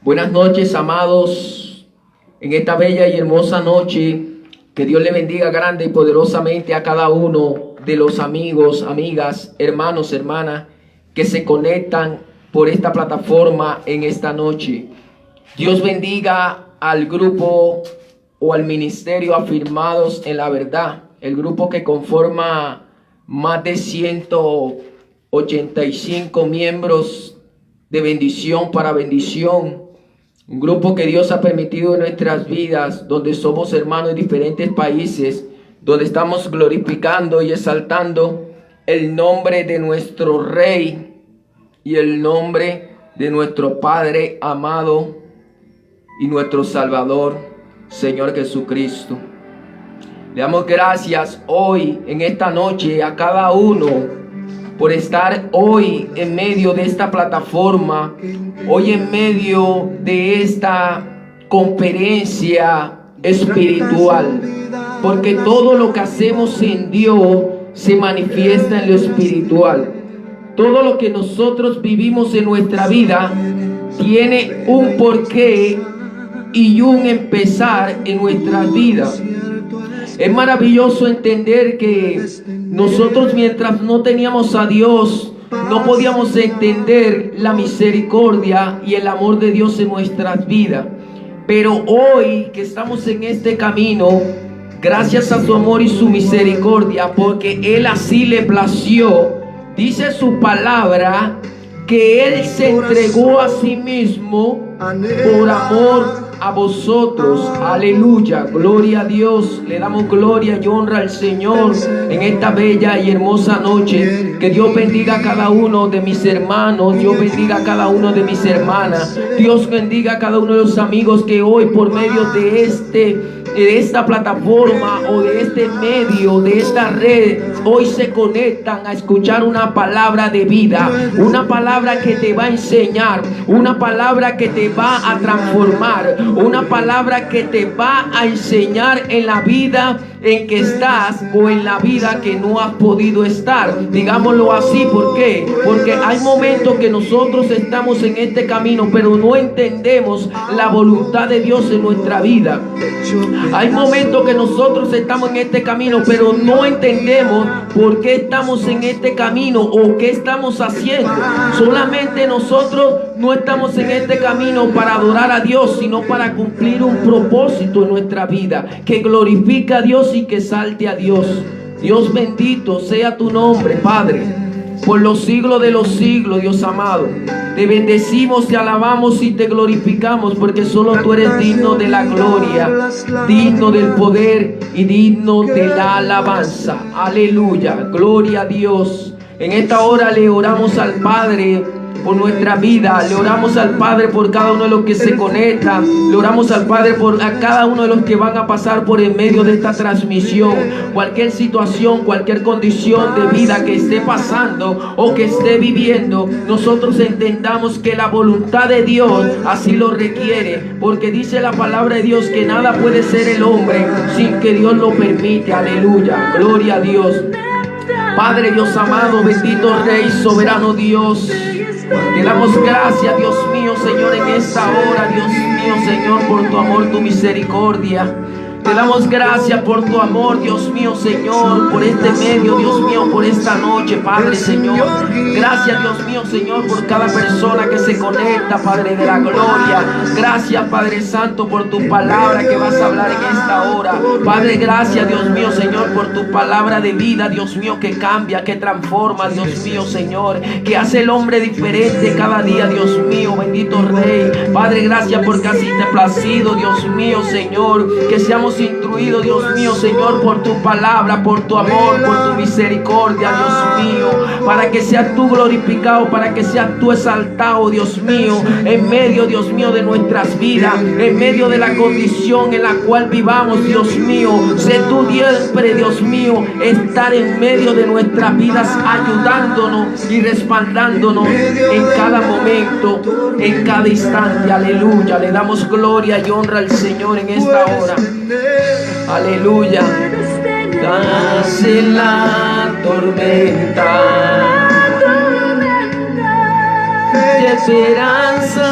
Buenas noches, amados, en esta bella y hermosa noche. Que Dios le bendiga grande y poderosamente a cada uno de los amigos, amigas, hermanos, hermanas que se conectan por esta plataforma en esta noche. Dios bendiga al grupo o al ministerio Afirmados en la Verdad, el grupo que conforma más de 185 miembros de bendición para bendición. Un grupo que Dios ha permitido en nuestras vidas, donde somos hermanos de diferentes países, donde estamos glorificando y exaltando el nombre de nuestro Rey y el nombre de nuestro Padre amado y nuestro Salvador, Señor Jesucristo. Le damos gracias hoy, en esta noche, a cada uno por estar hoy en medio de esta plataforma, hoy en medio de esta conferencia espiritual, porque todo lo que hacemos en Dios se manifiesta en lo espiritual. Todo lo que nosotros vivimos en nuestra vida tiene un porqué y un empezar en nuestras vidas. Es maravilloso entender que nosotros, mientras no teníamos a Dios, no podíamos entender la misericordia y el amor de Dios en nuestras vidas. Pero hoy que estamos en este camino, gracias a su amor y su misericordia, porque Él así le plació, dice su palabra, que Él se entregó a sí mismo por amor a vosotros. Aleluya, gloria a Dios. Le damos gloria y honra al Señor en esta bella y hermosa noche. Que Dios bendiga a cada uno de mis hermanos, Dios bendiga a cada uno de mis hermanas, Dios bendiga a cada uno de los amigos que hoy por medio de esta plataforma o de este medio, de esta red, hoy se conectan a escuchar una palabra de vida, una palabra que te va a enseñar, una palabra que te va a transformar, una palabra que te va a enseñar en la vida en que estás o en la vida que no has podido estar. Digámoslo así, ¿por qué? Porque hay momentos que nosotros estamos en este camino, pero no entendemos la voluntad de Dios en nuestra vida. Hay momentos que nosotros estamos en este camino, pero no entendemos por qué estamos en este camino o qué estamos haciendo. Solamente nosotros no estamos en este camino para adorar a Dios, sino para cumplir un propósito en nuestra vida, que glorifica a Dios y que salte a Dios. Dios bendito sea tu nombre, Padre, por los siglos de los siglos, Dios amado. Te bendecimos, te alabamos y te glorificamos, porque solo tú eres digno de la gloria, digno del poder y digno de la alabanza. Aleluya, gloria a Dios. En esta hora le oramos al Padre por nuestra vida, le oramos al Padre por cada uno de los que se conectan, le oramos al Padre por a cada uno de los que van a pasar por en medio de esta transmisión. Cualquier situación, cualquier condición de vida que esté pasando o que esté viviendo, nosotros entendamos que la voluntad de Dios así lo requiere, porque dice la palabra de Dios que nada puede ser el hombre sin que Dios lo permite. Aleluya, gloria a Dios. Padre Dios amado, bendito Rey, soberano Dios, te damos gracias, Dios mío, Señor, en esta hora, Dios mío, Señor, por tu amor, tu misericordia. Te damos gracias por tu amor, Dios mío, Señor, por este medio, Dios mío, por esta noche, Padre, Señor. Gracias, Dios mío, Señor, por cada persona que se conecta, Padre de la gloria. Gracias, Padre Santo, por tu palabra que vas a hablar en esta hora. Padre, gracias, Dios mío, Señor, por tu palabra de vida, Dios mío, que cambia, que transforma, Dios mío, Señor, que hace el hombre diferente cada día, Dios mío, bendito Rey. Padre, gracias porque así te ha placido, Dios mío, Señor, que seamos instruidos, Dios mío, Señor, por tu palabra, por tu amor, por tu misericordia, Dios mío, para que seas tú glorificado, para que seas tú exaltado, Dios mío, en medio, Dios mío, de nuestras vidas, en medio de la condición en la cual vivamos, Dios mío. Sé tú siempre, Dios mío, estar en medio de nuestras vidas, ayudándonos y respaldándonos en cada momento, en cada instante. Aleluya, le damos gloria y honra al Señor en esta hora. Aleluya. Hace la tormenta de esperanza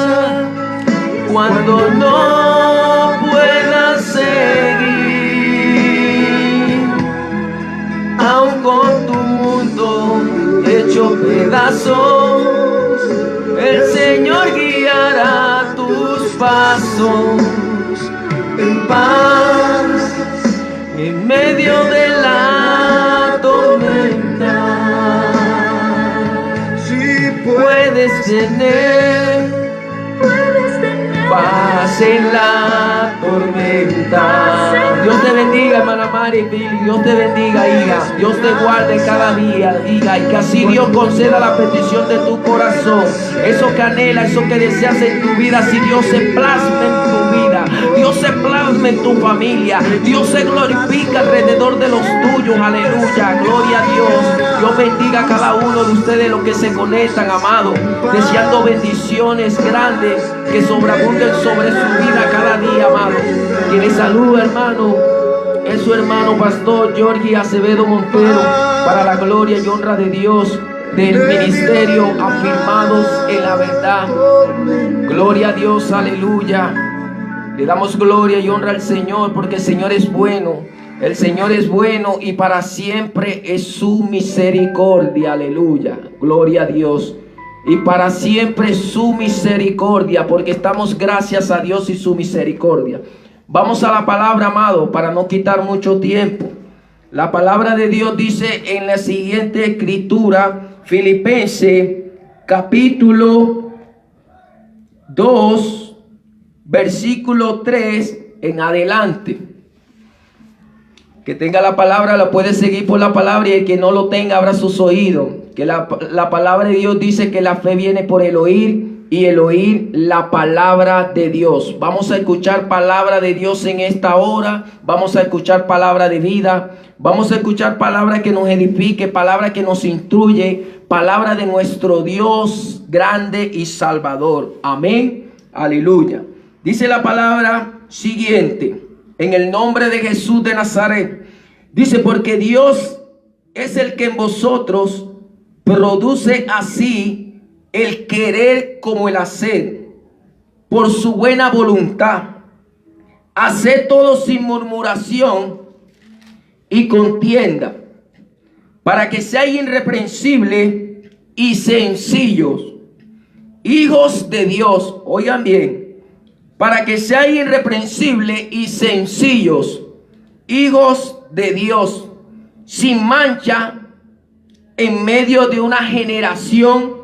lado no pueda seguir, aun con tu mundo hecho pedazos, el Señor guiará tus pasos en paz en medio de la tormenta. Si puedes tener paz en la tormenta. Dios te bendiga, hermana Mari, Dios te bendiga, hija. Dios te guarde cada día, hija, y que así Dios conceda la petición de tu corazón. Eso que anhela, eso que deseas en tu vida, si Dios se plasma en tu vida, Dios se plasma en tu familia, Dios se glorifica alrededor de los tuyos. Aleluya, gloria a Dios. Dios bendiga a cada uno de ustedes, los que se conectan, amados, deseando bendiciones grandes que sobreabunden sobre su vida cada día, amado. Quien les saluda, hermano, es su hermano pastor Jorge Acevedo Montero, para la gloria y honra de Dios, del ministerio Afirmados en la Verdad. Gloria a Dios, aleluya. Le damos gloria y honra al Señor, porque el Señor es bueno. El Señor es bueno y para siempre es su misericordia. Aleluya. Gloria a Dios. Y para siempre su misericordia, porque estamos gracias a Dios y su misericordia. Vamos a la palabra, amado, para no quitar mucho tiempo. La palabra de Dios dice en la siguiente escritura, Filipenses capítulo 2, versículo 3 en adelante. Que tenga la palabra, la puede seguir por la palabra, y el que no lo tenga, abra sus oídos. Que la palabra de Dios dice que la fe viene por el oír, y el oír la palabra de Dios. Vamos a escuchar palabra de Dios en esta hora. Vamos a escuchar palabra de vida. Vamos a escuchar palabra que nos edifique, palabra que nos instruye, palabra de nuestro Dios grande y salvador. Amén. Aleluya. Dice la palabra siguiente, en el nombre de Jesús de Nazaret. Dice, porque Dios es el que en vosotros produce así el querer como el hacer, por su buena voluntad. Haced todo sin murmuración y contienda, para que seáis irreprensibles y sencillos, hijos de Dios. Oigan bien, para que seáis irreprensibles y sencillos, hijos de Dios, sin mancha, en medio de una generación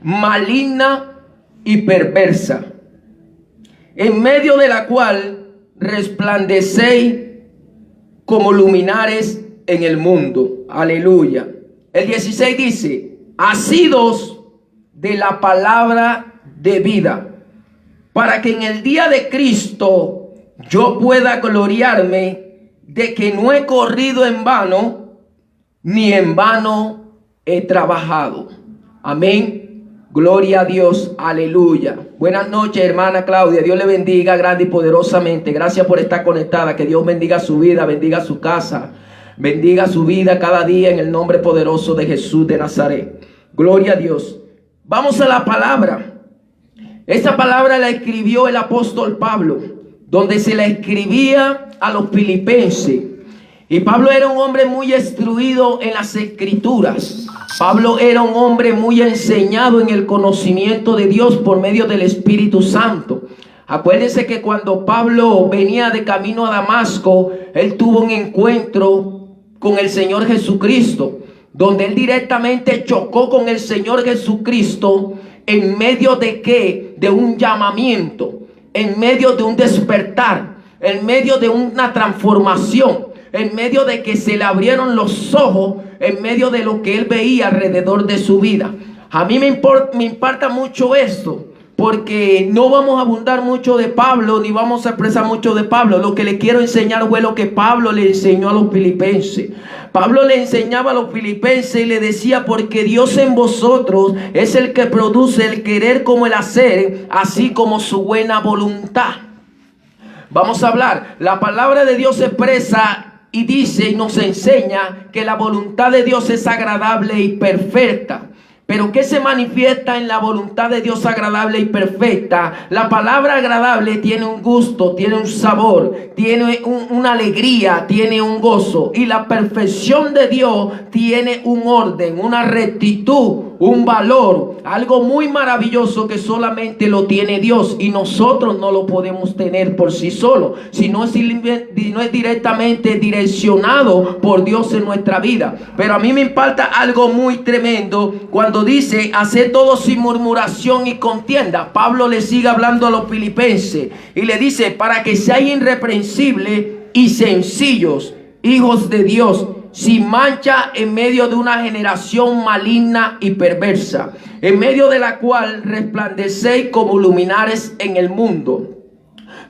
maligna y perversa, en medio de la cual resplandecéis como luminares en el mundo. Aleluya. El 16 dice, asidos de la palabra de vida, para que en el día de Cristo yo pueda gloriarme de que no he corrido en vano, ni en vano he trabajado. Amén. Gloria a Dios. Aleluya. Buenas noches, hermana Claudia. Dios le bendiga grande y poderosamente. Gracias por estar conectada. Que Dios bendiga su vida, bendiga su casa, bendiga su vida cada día en el nombre poderoso de Jesús de Nazaret. Gloria a Dios. Vamos a la palabra. Esta palabra la escribió el apóstol Pablo, donde se la escribía a los filipenses. Y Pablo era un hombre muy instruido en las escrituras. Pablo era un hombre muy enseñado en el conocimiento de Dios por medio del Espíritu Santo. Acuérdense que cuando Pablo venía de camino a Damasco, él tuvo un encuentro con el Señor Jesucristo, donde él directamente chocó con el Señor Jesucristo en medio de ¿qué? De un llamamiento, en medio de un despertar, en medio de una transformación, en medio de que se le abrieron los ojos, en medio de lo que él veía alrededor de su vida. A mí me impacta mucho esto, porque no vamos a abundar mucho de Pablo, ni vamos a expresar mucho de Pablo. Lo que le quiero enseñar fue lo que Pablo le enseñó a los filipenses. Pablo le enseñaba a los filipenses y le decía, porque Dios en vosotros es el que produce el querer como el hacer, así como su buena voluntad. Vamos a hablar. La palabra de Dios expresa y dice y nos enseña que la voluntad de Dios es agradable y perfecta. Pero ¿qué se manifiesta en la voluntad de Dios agradable y perfecta? La palabra agradable tiene un gusto, tiene un sabor, tiene una alegría, tiene un gozo. Y la perfección de Dios tiene un orden, una rectitud, un valor, algo muy maravilloso que solamente lo tiene Dios y nosotros no lo podemos tener por sí solos, si no es directamente direccionado por Dios en nuestra vida. Pero a mí me impacta algo muy tremendo cuando dice: hacer todo sin murmuración y contienda. Pablo le sigue hablando a los filipenses y le dice: para que sean irreprensibles y sencillos, hijos de Dios, sin mancha en medio de una generación maligna y perversa, en medio de la cual resplandecéis como luminares en el mundo.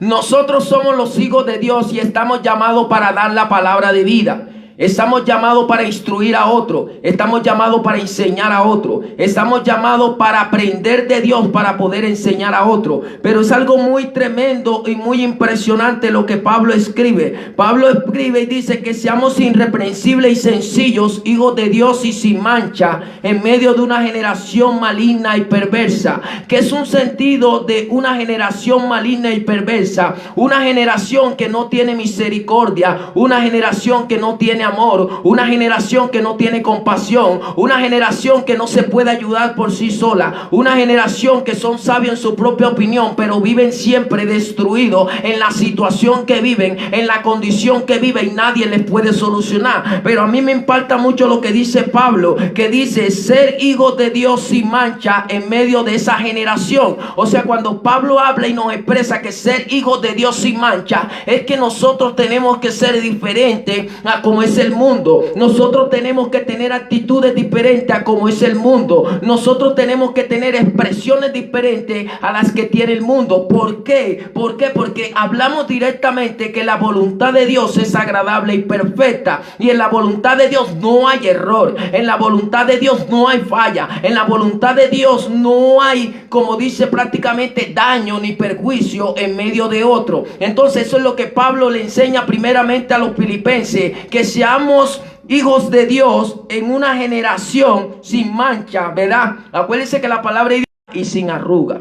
Nosotros somos los hijos de Dios y estamos llamados para dar la palabra de vida. Estamos llamados para instruir a otro. Estamos llamados para enseñar a otro. Estamos llamados para aprender de Dios para poder enseñar a otro. Pero es algo muy tremendo y muy impresionante lo que Pablo escribe. Pablo escribe y dice que seamos irreprensibles y sencillos, hijos de Dios y sin mancha, en medio de una generación maligna y perversa. ¿Qué es un sentido de una generación maligna y perversa? Una generación que no tiene misericordia, una generación que no tiene amor, una generación que no tiene compasión, una generación que no se puede ayudar por sí sola, una generación que son sabios en su propia opinión, pero viven siempre destruidos en la situación que viven, en la condición que viven, y nadie les puede solucionar. Pero a mí me impacta mucho lo que dice Pablo, que dice ser hijos de Dios sin mancha en medio de esa generación. O sea, cuando Pablo habla y nos expresa que ser hijos de Dios sin mancha es que nosotros tenemos que ser diferentes a como es el mundo. Nosotros tenemos que tener actitudes diferentes a como es el mundo. Nosotros tenemos que tener expresiones diferentes a las que tiene el mundo. ¿Por qué? ¿Por qué? Porque hablamos directamente que la voluntad de Dios es agradable y perfecta. Y en la voluntad de Dios no hay error. En la voluntad de Dios no hay falla. En la voluntad de Dios no hay, como dice, prácticamente daño ni perjuicio en medio de otro. Entonces eso es lo que Pablo le enseña primeramente a los filipenses, que seamos hijos de Dios en una generación sin mancha, ¿verdad? Acuérdense que la palabra es y sin arruga.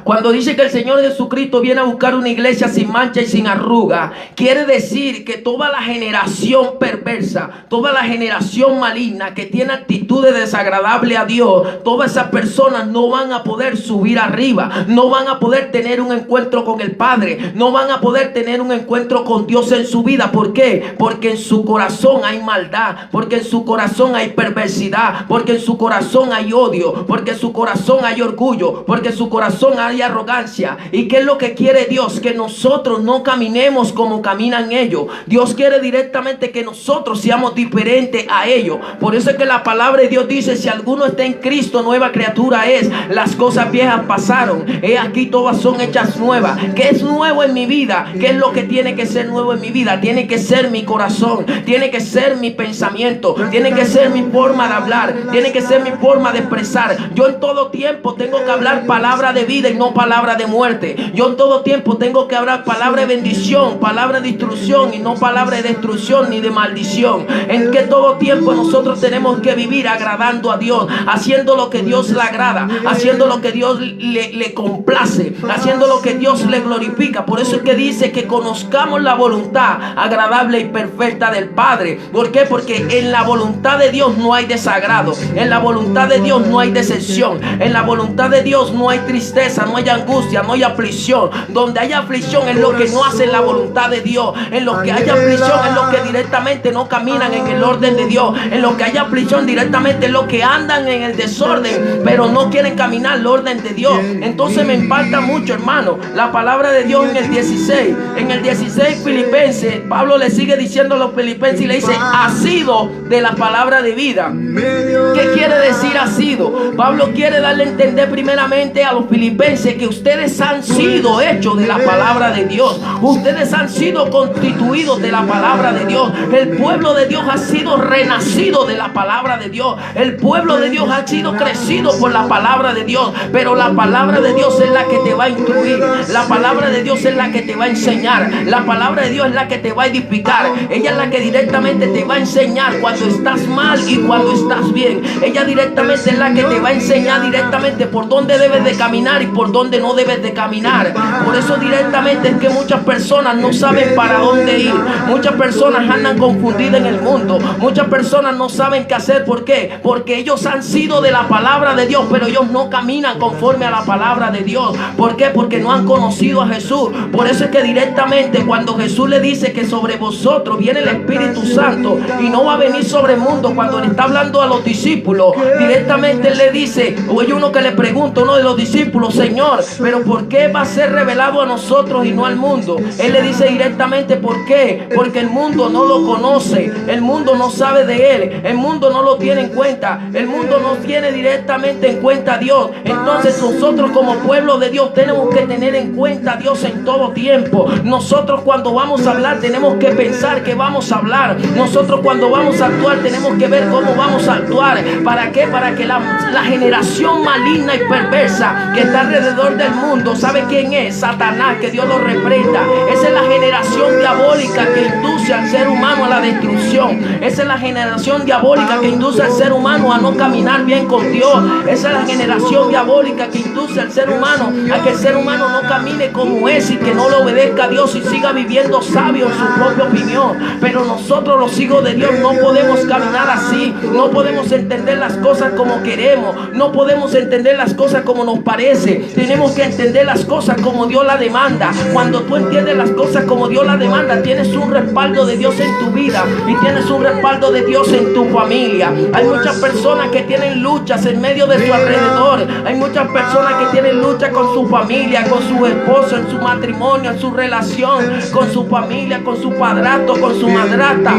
Cuando dice que el Señor Jesucristo viene a buscar una iglesia sin mancha y sin arruga, quiere decir que toda la generación perversa, toda la generación maligna que tiene actitudes desagradables a Dios, todas esas personas no van a poder subir arriba, no van a poder tener un encuentro con el Padre, no van a poder tener un encuentro con Dios en su vida. ¿Por qué? Porque en su corazón hay maldad, porque en su corazón hay perversidad, porque en su corazón hay odio, porque en su corazón hay orgullo, porque en su corazón hay arrogancia. ¿Y qué es lo que quiere Dios? Que nosotros no caminemos como caminan ellos. Dios quiere directamente que nosotros seamos diferentes a ellos. Por eso es que la palabra de Dios dice: si alguno está en Cristo, nueva criatura es. Las cosas viejas pasaron, he aquí todas son hechas nuevas. ¿Qué es nuevo en mi vida? ¿Qué es lo que tiene que ser nuevo en mi vida? Tiene que ser mi corazón, tiene que ser mi pensamiento, tiene que ser mi forma de hablar, tiene que ser mi forma de expresar. Yo en todo tiempo tengo que hablar palabra de vida y no palabra de muerte. Yo en todo tiempo tengo que hablar palabra de bendición, palabra de instrucción y no palabra de destrucción ni de maldición. En que todo tiempo nosotros tenemos que vivir agradando a Dios, haciendo lo que Dios le agrada, haciendo lo que Dios le complace, haciendo lo que Dios le glorifica. Por eso es que dice que conozcamos la voluntad agradable y perfecta del Padre. ¿Por qué? Porque en la voluntad de Dios no hay desagrado, en la voluntad de Dios no hay decepción, en la voluntad de Dios no hay tristeza, no hay angustia, no hay aflicción. Donde hay aflicción es lo que no hacen la voluntad de Dios. En lo que hay aflicción es lo que directamente no caminan en el orden de Dios. En lo que hay aflicción directamente es lo que andan en el desorden, pero no quieren caminar el orden de Dios. Entonces me impacta mucho, hermano, la palabra de Dios en el 16. En el 16 Filipenses, Pablo le sigue diciendo a los filipenses y le dice: asido de la palabra de vida. ¿Qué quiere decir asido? Pablo quiere darle a entender primeramente a los filipenses dispense que ustedes han sido hechos de la palabra de Dios. Ustedes han sido constituidos de la palabra de Dios. El pueblo de Dios ha sido renacido de la palabra de Dios. El pueblo de Dios ha sido crecido por la palabra de Dios. Pero la palabra de Dios es la que te va a instruir. La palabra de Dios es la que te va a enseñar. La palabra de Dios es la que te va a edificar. Ella es la que directamente te va a enseñar cuando estás mal y cuando estás bien. Ella directamente es la que te va a enseñar directamente por dónde debes de caminar y por dónde no debes de caminar. Por eso directamente es que muchas personas no saben para dónde ir. Muchas personas andan confundidas en el mundo. Muchas personas no saben qué hacer. ¿Por qué? Porque ellos han sido de la palabra de Dios, pero ellos no caminan conforme a la palabra de Dios. ¿Por qué? Porque no han conocido a Jesús. Por eso es que directamente cuando Jesús le dice que sobre vosotros viene el Espíritu Santo y no va a venir sobre el mundo, cuando le está hablando a los discípulos, directamente él le dice, o hay uno que le pregunta, uno de los discípulos, Señor, pero ¿por qué va a ser revelado a nosotros y no al mundo? Él le dice directamente, ¿por qué? Porque el mundo no lo conoce, el mundo no sabe de él, el mundo no lo tiene en cuenta, el mundo no tiene directamente en cuenta a Dios. Entonces nosotros como pueblo de Dios tenemos que tener en cuenta a Dios en todo tiempo. Nosotros cuando vamos a hablar tenemos que pensar que vamos a hablar. Nosotros cuando vamos a actuar tenemos que ver cómo vamos a actuar. ¿Para qué? Para que la generación maligna y perversa que está alrededor del mundo, ¿sabe quién es? Satanás, que Dios lo reprenda. Esa es la generación diabólica que induce al ser humano a la destrucción. Esa es la generación diabólica que induce al ser humano a no caminar bien con Dios. Esa es la generación diabólica que induce al ser humano a que el ser humano no camine como es y que no le obedezca a Dios y siga viviendo sabio en su propia opinión. Pero nosotros los hijos de Dios no podemos caminar así. No podemos entender las cosas como queremos. No podemos entender las cosas como nos parece. Tenemos que entender las cosas como Dios la demanda. Cuando tú entiendes las cosas como Dios la demanda, tienes un respaldo de Dios en tu vida y tienes un respaldo de Dios en tu familia. Hay muchas personas que tienen luchas en medio de su alrededor. Hay muchas personas que tienen lucha con su familia, con su esposo, en su matrimonio, en su relación, con su familia, con su padrastro, con su madrastra.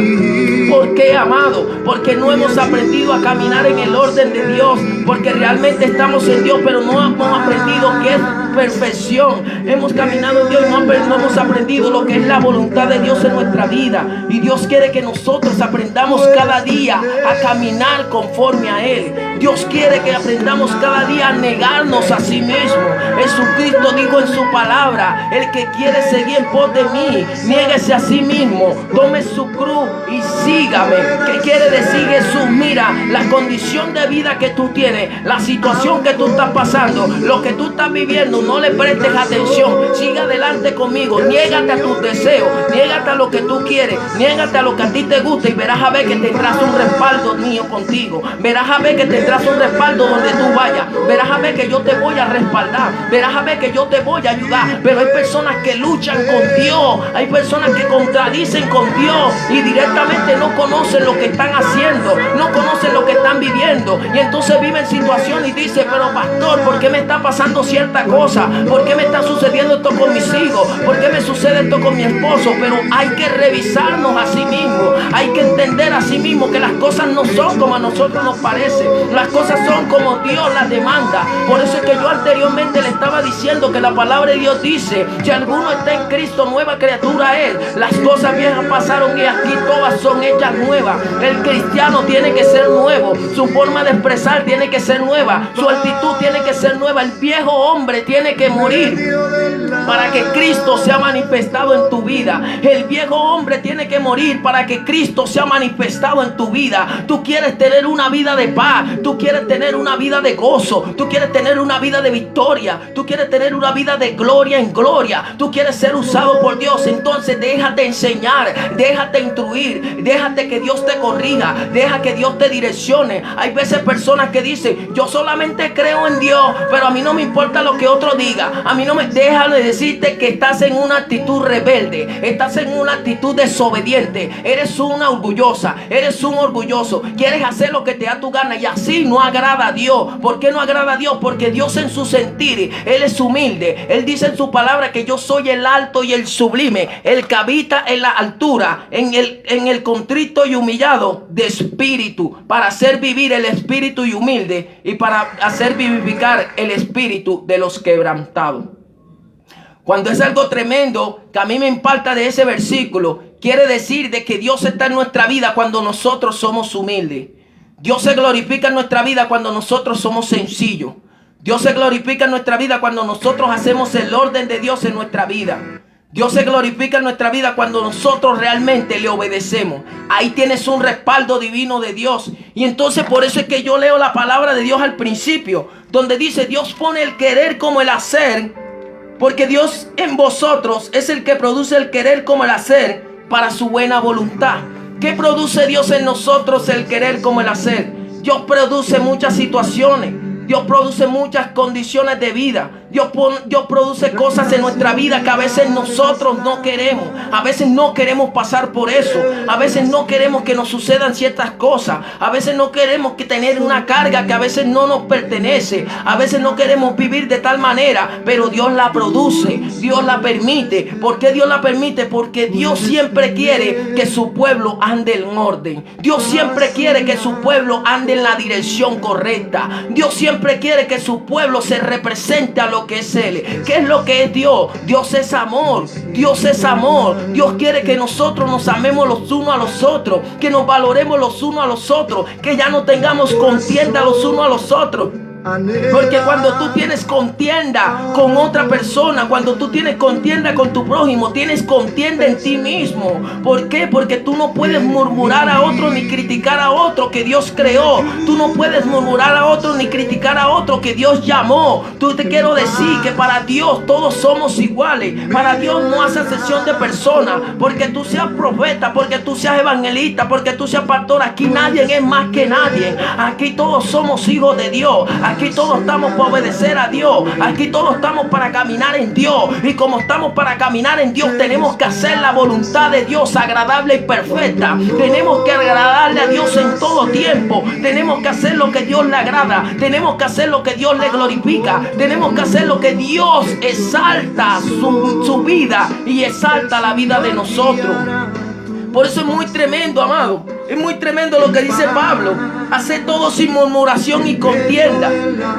¿Por qué, amado? Porque no hemos aprendido a caminar en el orden de Dios. Porque realmente estamos en Dios, pero no hemos aprendido qué es perfección. Hemos caminado en Dios y no hemos aprendido lo que es la voluntad de Dios en nuestra vida. Y Dios quiere que nosotros aprendamos cada día a caminar conforme a Él. Dios quiere que aprendamos cada día a negarnos a sí mismo. Jesucristo dijo en su palabra, el que quiere seguir en pos de mí, niéguese a sí mismo, tome su cruz y sígame. ¿Qué quiere decir Jesús? Mira, la condición de vida que tú tienes, la situación que tú estás pasando, lo que tú estás viviendo, no le prestes atención. Sigue adelante conmigo, niégate a tus deseos, niégate a lo que tú quieres, niégate a lo que a ti te gusta y verás a ver que tendrás un respaldo mío contigo. Verás a ver que tendrás un respaldo donde tú vayas. Verás a ver que yo te voy a respaldar. Verás a ver que yo te voy a ayudar. Pero hay personas que luchan con Dios. Hay personas que contradicen con Dios y directamente no conocen lo que están haciendo, no conocen lo que están viviendo. Y entonces viven situaciones y dicen, pero pastor, ¿por qué me está pasando cierta cosa? ¿Por qué me está sucediendo esto con mis hijos? ¿Por qué me sucede esto con mi esposo? Pero hay que revisarnos a sí mismos. Hay que entender a sí mismo que las cosas no son como a nosotros nos parece. Las cosas son como Dios las demanda. Por eso es que yo anteriormente le estaba diciendo que la palabra de Dios dice, si alguno está en Cristo, nueva criatura es. Las cosas viejas pasaron y aquí todas son hechas nuevas. El cristiano tiene que ser nuevo. Su forma de expresar tiene que ser nueva. Su actitud tiene que ser nueva. El viejo hombre tiene que morir para que Cristo sea manifestado en tu vida. El viejo hombre tiene que morir para que Cristo sea manifestado en tu vida. Tú quieres tener una vida de paz. Tú quieres tener una vida de gozo. Tú quieres tener una vida de victoria. Tú quieres tener una vida de gloria en gloria. Tú quieres ser usado por Dios. Entonces déjate enseñar, déjate instruir, déjate que Dios te corrija, deja que Dios te direccione. Hay veces personas que dicen, yo solamente creo en Dios, pero a mí no me importa lo que otro diga. A mí no me deja de decirte que estás en una actitud rebelde, estás en una actitud desobediente, eres una orgullosa, eres un orgulloso, quieres hacer lo que te da tu gana y así así no agrada a Dios. ¿Por qué no agrada a Dios? Porque Dios en su sentir, Él es humilde. Él dice en su palabra que yo soy el alto y el sublime, el que habita en la altura, en el contrito y humillado de espíritu, para hacer vivir el espíritu y humilde y para hacer vivificar el espíritu de los quebrantados. Cuando es algo tremendo que a mí me impacta de ese versículo, quiere decir de que Dios está en nuestra vida cuando nosotros somos humildes. Dios se glorifica en nuestra vida cuando nosotros somos sencillos. Dios se glorifica en nuestra vida cuando nosotros hacemos el orden de Dios en nuestra vida. Dios se glorifica en nuestra vida cuando nosotros realmente le obedecemos. Ahí tienes un respaldo divino de Dios. Y entonces por eso es que yo leo la palabra de Dios al principio, donde dice: Dios pone el querer como el hacer, porque Dios en vosotros es el que produce el querer como el hacer para su buena voluntad. ¿Qué produce Dios en nosotros? El querer como el hacer. Dios produce muchas situaciones. Dios produce muchas condiciones de vida. Dios produce cosas en nuestra vida que a veces nosotros no queremos. A veces no queremos pasar por eso. A veces no queremos que nos sucedan ciertas cosas. A veces no queremos que tener una carga que a veces no nos pertenece. A veces no queremos vivir de tal manera. Pero Dios la produce. Dios la permite. ¿Por qué Dios la permite? Porque Dios siempre quiere que su pueblo ande en orden. Dios siempre quiere que su pueblo ande en la dirección correcta. Dios siempre quiere que su pueblo se represente a lo que es Él. ¿Qué es lo que es Dios? Dios es amor. Dios es amor. Dios quiere que nosotros nos amemos los unos a los otros, que nos valoremos los unos a los otros, que ya no tengamos contienda los unos a los otros. Porque cuando tú tienes contienda con otra persona, cuando tú tienes contienda con tu prójimo, tienes contienda en ti mismo. ¿Por qué? Porque tú no puedes murmurar a otro ni criticar a otro que Dios creó. Tú no puedes murmurar a otro ni criticar a otro que Dios llamó. Tú te quiero decir que para Dios todos somos iguales. Para Dios no hace excepción de personas. Porque tú seas profeta, porque tú seas evangelista, porque tú seas pastor, aquí nadie es más que nadie. Aquí todos somos hijos de Dios. Aquí todos estamos para obedecer a Dios. Aquí todos estamos para caminar en Dios. Y como estamos para caminar en Dios, tenemos que hacer la voluntad de Dios agradable y perfecta. Tenemos que agradarle a Dios en todo tiempo. Tenemos que hacer lo que Dios le agrada. Tenemos que hacer lo que Dios le glorifica. Tenemos que hacer lo que Dios exalta su vida y exalta la vida de nosotros. Por eso es muy tremendo, amado. Es muy tremendo lo que dice Pablo. Hace todo sin murmuración y contienda.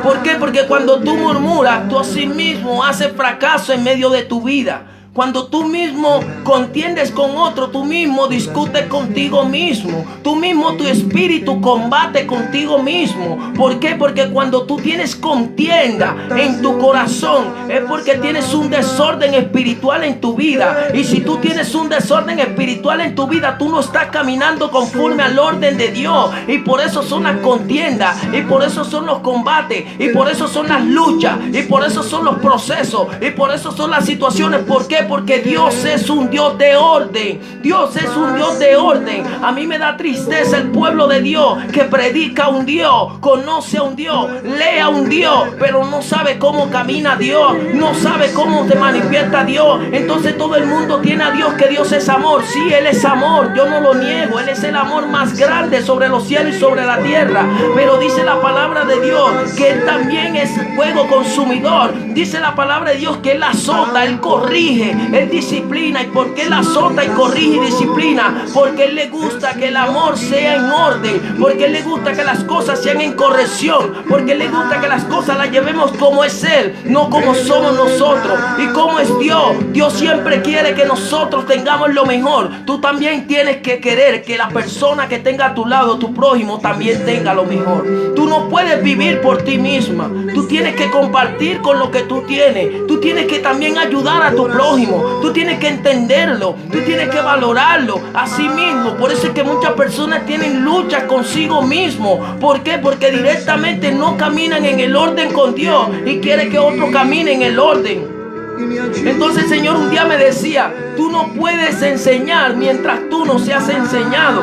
¿Por qué? Porque cuando tú murmuras, tú a sí mismo haces fracaso en medio de tu vida. Cuando tú mismo contiendes con otro, tú mismo discutes contigo mismo. Tú mismo, tu espíritu combate contigo mismo. ¿Por qué? Porque cuando tú tienes contienda en tu corazón, es porque tienes un desorden espiritual en tu vida. Y si tú tienes un desorden espiritual en tu vida, tú no estás caminando conforme al orden de Dios. Y por eso son las contiendas, y por eso son los combates, y por eso son las luchas, y por eso son los procesos, y por eso son las situaciones. ¿Por qué? Porque Dios es un Dios de orden. Dios es un Dios de orden. A mí me da tristeza el pueblo de Dios que predica a un Dios, conoce a un Dios, lee a un Dios, pero no sabe cómo camina Dios, no sabe cómo se manifiesta Dios. Entonces todo el mundo tiene a Dios, que Dios es amor. Sí, Él es amor, yo no lo niego. Él es el amor más grande sobre los cielos y sobre la tierra. Pero dice la palabra de Dios que Él también es fuego consumidor. Dice la palabra de Dios que Él azota, Él corrige, Él disciplina. ¿Y por qué Él azota y corrige y disciplina? Porque Él le gusta que el amor sea en orden. Porque Él le gusta que las cosas sean en corrección. Porque Él le gusta que las cosas las llevemos como es Él, no como somos nosotros. ¿Y cómo es Dios? Dios siempre quiere que nosotros tengamos lo mejor. Tú también tienes que querer que la persona que tenga a tu lado, tu prójimo, también tenga lo mejor. Tú no puedes vivir por ti misma. Tú tienes que compartir con lo que tú tienes. Tú tienes que también ayudar a tu prójimo. Tú tienes que entenderlo, tú tienes que valorarlo a sí mismo. Por eso es que muchas personas tienen luchas consigo mismo. ¿Por qué? Porque directamente no caminan en el orden con Dios y quiere que otro camine en el orden. Entonces el Señor un día me decía: tú no puedes enseñar mientras tú no seas enseñado.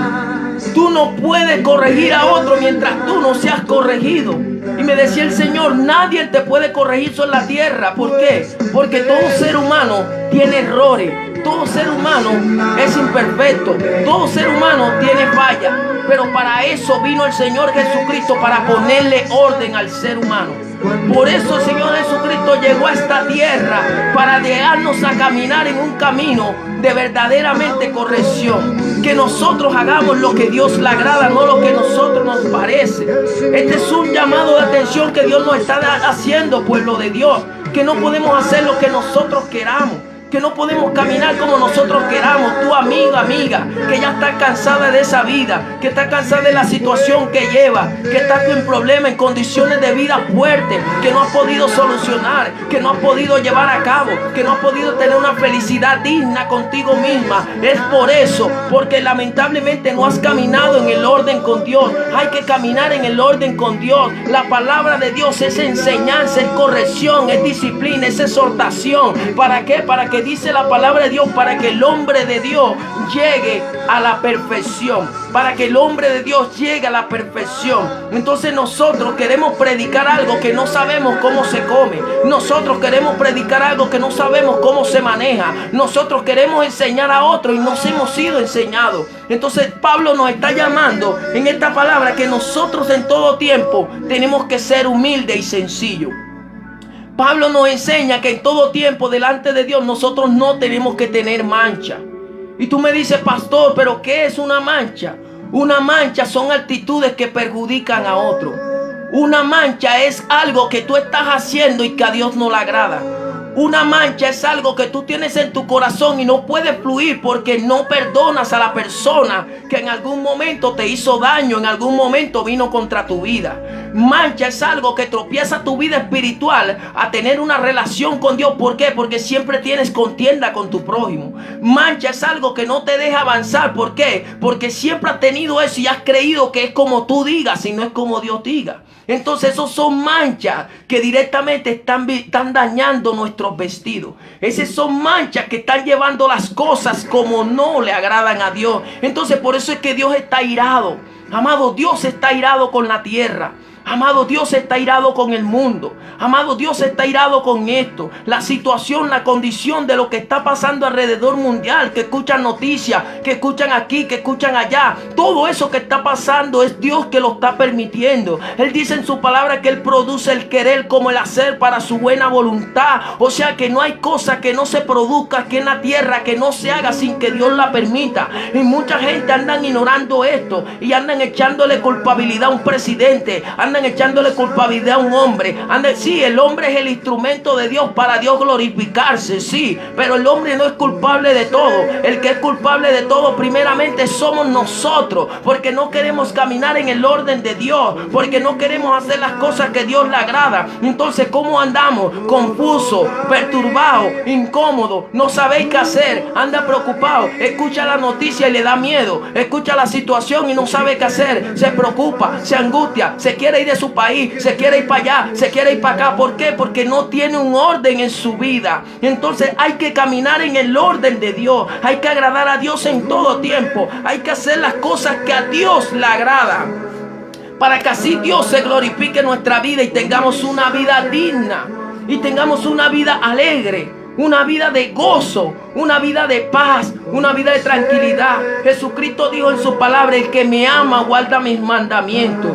Tú no puedes corregir a otro mientras tú no seas corregido. Y me decía el Señor: nadie te puede corregir sobre la tierra. ¿Por qué? Porque todo ser humano tiene errores. todo ser humano es imperfecto, todo ser humano tiene falla, pero para eso vino el Señor Jesucristo, para ponerle orden al ser humano. Por eso el Señor Jesucristo llegó a esta tierra, para llevarnos a caminar en un camino de verdaderamente corrección. Que nosotros hagamos lo que Dios le agrada, no lo que a nosotros nos parece. Este es un llamado de atención que Dios nos está haciendo, pueblo de Dios. Que no podemos hacer lo que nosotros queramos, que no podemos caminar como nosotros queramos. Tu amiga, que ya está cansada de esa vida, que está cansada de la situación que lleva, que está en problemas, en condiciones de vida fuertes, que no has podido solucionar, que no has podido llevar a cabo, que no has podido tener una felicidad digna contigo misma. Es por eso, porque lamentablemente no has caminado en el orden con Dios. Hay que caminar en el orden con Dios. La palabra de Dios es enseñanza, es corrección, es disciplina, es exhortación. ¿Para qué? Para que dice la palabra de Dios, para que el hombre de Dios llegue a la perfección, para que el hombre de Dios llegue a la perfección. Entonces nosotros queremos predicar algo que no sabemos cómo se come, nosotros queremos predicar algo que no sabemos cómo se maneja, nosotros queremos enseñar a otros y nos hemos sido enseñados. Entonces Pablo nos está llamando en esta palabra que nosotros en todo tiempo tenemos que ser humildes y sencillos. Pablo nos enseña que en todo tiempo delante de Dios nosotros no tenemos que tener mancha. Y tú me dices, pastor, ¿pero qué es una mancha? Una mancha son actitudes que perjudican a otro. Una mancha es algo que tú estás haciendo y que a Dios no le agrada. Una mancha es algo que tú tienes en tu corazón y no puedes fluir porque no perdonas a la persona que en algún momento te hizo daño, en algún momento vino contra tu vida. Mancha es algo que tropieza tu vida espiritual a tener una relación con Dios. ¿Por qué? Porque siempre tienes contienda con tu prójimo. Mancha es algo que no te deja avanzar. ¿Por qué? Porque siempre has tenido eso y has creído que es como tú digas y no es como Dios diga. Entonces esos son manchas que directamente están dañando nuestros vestidos. Esas son manchas que están llevando las cosas como no le agradan a Dios. Entonces por eso es que Dios está airado. Amado, Dios está airado con la tierra. Amado, Dios está airado con el mundo. Amado, Dios está airado con esto. La situación, la condición de lo que está pasando alrededor mundial. Que escuchan noticias, que escuchan aquí, que escuchan allá. Todo eso que está pasando es Dios que lo está permitiendo. Él dice en su palabra que Él produce el querer como el hacer para su buena voluntad. O sea que no hay cosa que no se produzca aquí en la tierra que no se haga sin que Dios la permita. Y mucha gente andan ignorando esto y andan echándole culpabilidad a un presidente. Andan echándole culpabilidad a un hombre. Sí, el hombre es el instrumento de Dios para Dios glorificarse, sí, pero el hombre no es culpable de todo. El que es culpable de todo primeramente somos nosotros, porque no queremos caminar en el orden de Dios, porque no queremos hacer las cosas que Dios le agrada. Entonces, ¿cómo andamos? Confuso, perturbado, incómodo, no sabéis qué hacer, anda preocupado, escucha la noticia y le da miedo, escucha la situación y no sabe qué hacer, se preocupa, se angustia, se quiere ir de su país, se quiere ir para allá, se quiere ir para acá. ¿Por qué? Porque no tiene un orden en su vida. Entonces hay que caminar en el orden de Dios. Hay que agradar a Dios en todo tiempo. Hay que hacer las cosas que a Dios le agrada, para que así Dios se glorifique en nuestra vida y tengamos una vida digna y tengamos una vida alegre, una vida de gozo, una vida de paz, una vida de tranquilidad. Jesucristo dijo en su palabra: el que me ama guarda mis mandamientos,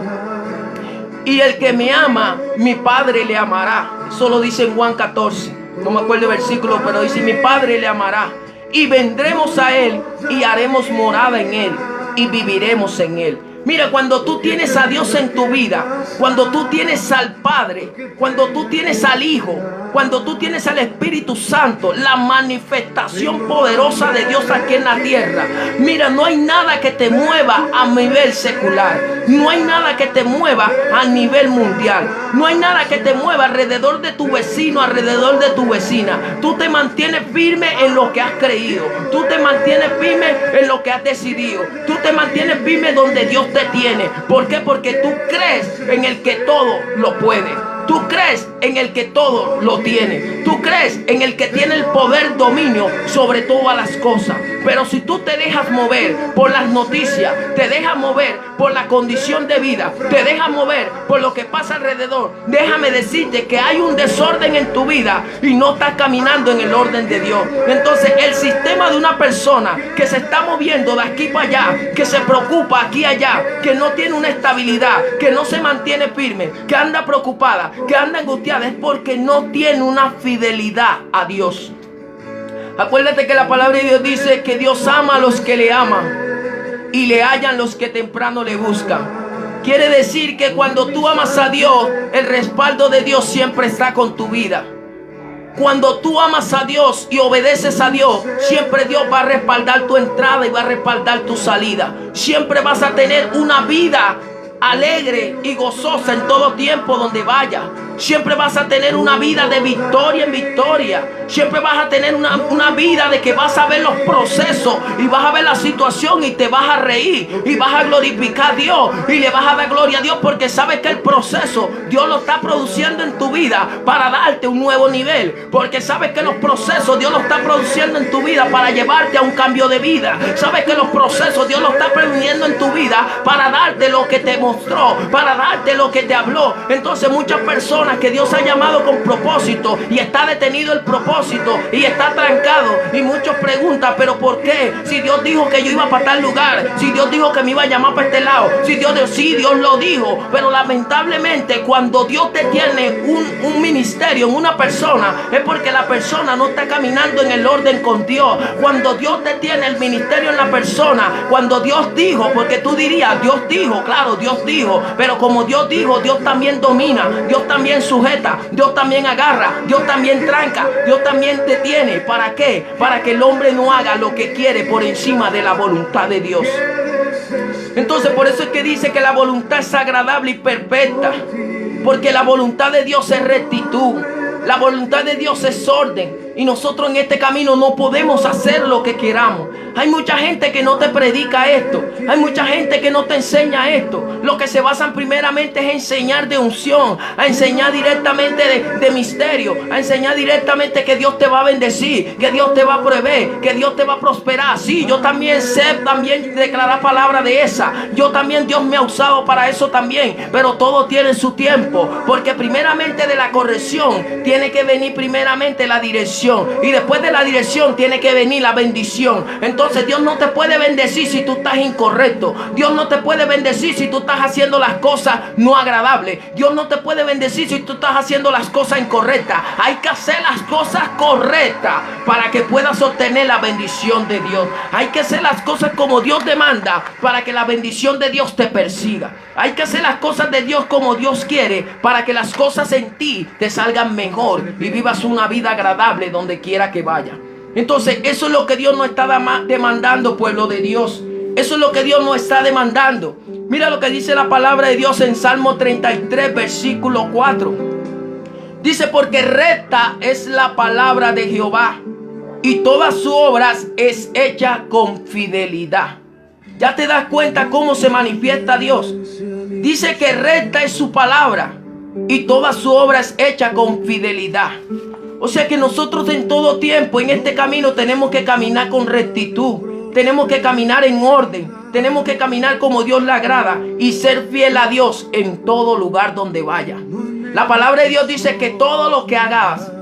y el que me ama, mi Padre le amará. Eso lo dice en Juan 14. No me acuerdo el versículo, pero dice: mi Padre le amará. Y vendremos a Él y haremos morada en Él y viviremos en Él. Mira, cuando tú tienes a Dios en tu vida, cuando tú tienes al Padre, cuando tú tienes al Hijo, cuando tú tienes al Espíritu Santo, la manifestación poderosa de Dios aquí en la tierra. Mira, no hay nada que te mueva a nivel secular. No hay nada que te mueva a nivel mundial. No hay nada que te mueva alrededor de tu vecino, alrededor de tu vecina. Tú te mantienes firme en lo que has creído. Tú te mantienes firme en lo que has decidido. Tú te mantienes firme donde Dios te tiene. ¿Por qué? Porque tú crees en el que todo lo puede. Tú crees en el que todo lo tiene. Tú crees en el que tiene el poder dominio sobre todas las cosas. Pero si tú te dejas mover por las noticias, te dejas mover por la condición de vida, te dejas mover por lo que pasa alrededor, déjame decirte que hay un desorden en tu vida y no estás caminando en el orden de Dios. Entonces el sistema de una persona que se está moviendo de aquí para allá, que se preocupa aquí y allá, que no tiene una estabilidad, que no se mantiene firme, que anda preocupada, que anda angustiada, es porque no tiene una fidelidad a Dios. Acuérdate que la palabra de Dios dice que Dios ama a los que le aman y le hallan los que temprano le buscan. Quiere decir que cuando tú amas a Dios, el respaldo de Dios siempre está con tu vida. Cuando tú amas a Dios y obedeces a Dios, siempre Dios va a respaldar tu entrada y va a respaldar tu salida. Siempre vas a tener una vida alegre y gozosa en todo tiempo donde vaya. Siempre vas a tener una vida de victoria en victoria. Siempre vas a tener una vida de que vas a ver los procesos y vas a ver la situación y te vas a reír y vas a glorificar a Dios y le vas a dar gloria a Dios, porque sabes que el proceso Dios lo está produciendo en tu vida para darte un nuevo nivel, porque sabes que los procesos Dios lo está produciendo en tu vida para llevarte a un cambio de vida. Sabes que los procesos Dios lo está produciendo en tu vida para darte lo que te mostró, para darte lo que te habló. Entonces muchas personas que Dios ha llamado con propósito y está detenido el propósito y está trancado, y muchos preguntan, pero ¿por qué? Si Dios dijo que yo iba para tal lugar, si Dios dijo que me iba a llamar para este lado, si Dios lo dijo. Pero lamentablemente cuando Dios te tiene un ministerio en una persona, es porque la persona no está caminando en el orden con Dios. Cuando Dios te tiene el ministerio en la persona, cuando Dios dijo, porque tú dirías, Dios dijo, claro, Dios dijo, pero como Dios dijo, Dios también domina, Dios también sujeta, Dios también agarra, Dios también tranca, Dios también detiene. ¿Para qué? Para que el hombre no haga lo que quiere por encima de la voluntad de Dios. Entonces por eso es que dice que la voluntad es agradable y perfecta, porque la voluntad de Dios es rectitud, la voluntad de Dios es orden. Y nosotros en este camino no podemos hacer lo que queramos. Hay mucha gente que no te predica esto. Hay mucha gente que no te enseña esto. Lo que se basan primeramente es enseñar de unción, a enseñar directamente de misterio, a enseñar directamente que Dios te va a bendecir, que Dios te va a proveer, que Dios te va a prosperar. Sí, yo también sé declarar palabra de esa. Yo también, Dios me ha usado para eso también. Pero todo tiene su tiempo, porque primeramente de la corrección tiene que venir primeramente la dirección. Y después de la dirección tiene que venir la bendición. Entonces Dios no te puede bendecir si tú estás incorrecto. Dios no te puede bendecir si tú estás haciendo las cosas no agradables. Dios no te puede bendecir si tú estás haciendo las cosas incorrectas. Hay que hacer las cosas correctas para que puedas obtener la bendición de Dios. Hay que hacer las cosas como Dios demanda para que la bendición de Dios te persiga. Hay que hacer las cosas de Dios como Dios quiere para que las cosas en ti te salgan mejor y vivas una vida agradable donde quiera que vaya. Entonces eso es lo que Dios nos está demandando, pueblo de Dios. Eso es lo que Dios nos está demandando. Mira lo que dice la palabra de Dios en Salmo 33, versículo 4. Dice: porque recta es la palabra de Jehová, y todas sus obras es hecha con fidelidad. Ya te das cuenta cómo se manifiesta Dios. Dice que recta es su palabra y toda su obra es hecha con fidelidad. O sea que nosotros en todo tiempo en este camino tenemos que caminar con rectitud. Tenemos que caminar en orden. Tenemos que caminar como Dios le agrada y ser fiel a Dios en todo lugar donde vaya. La palabra de Dios dice que todo lo que hagas,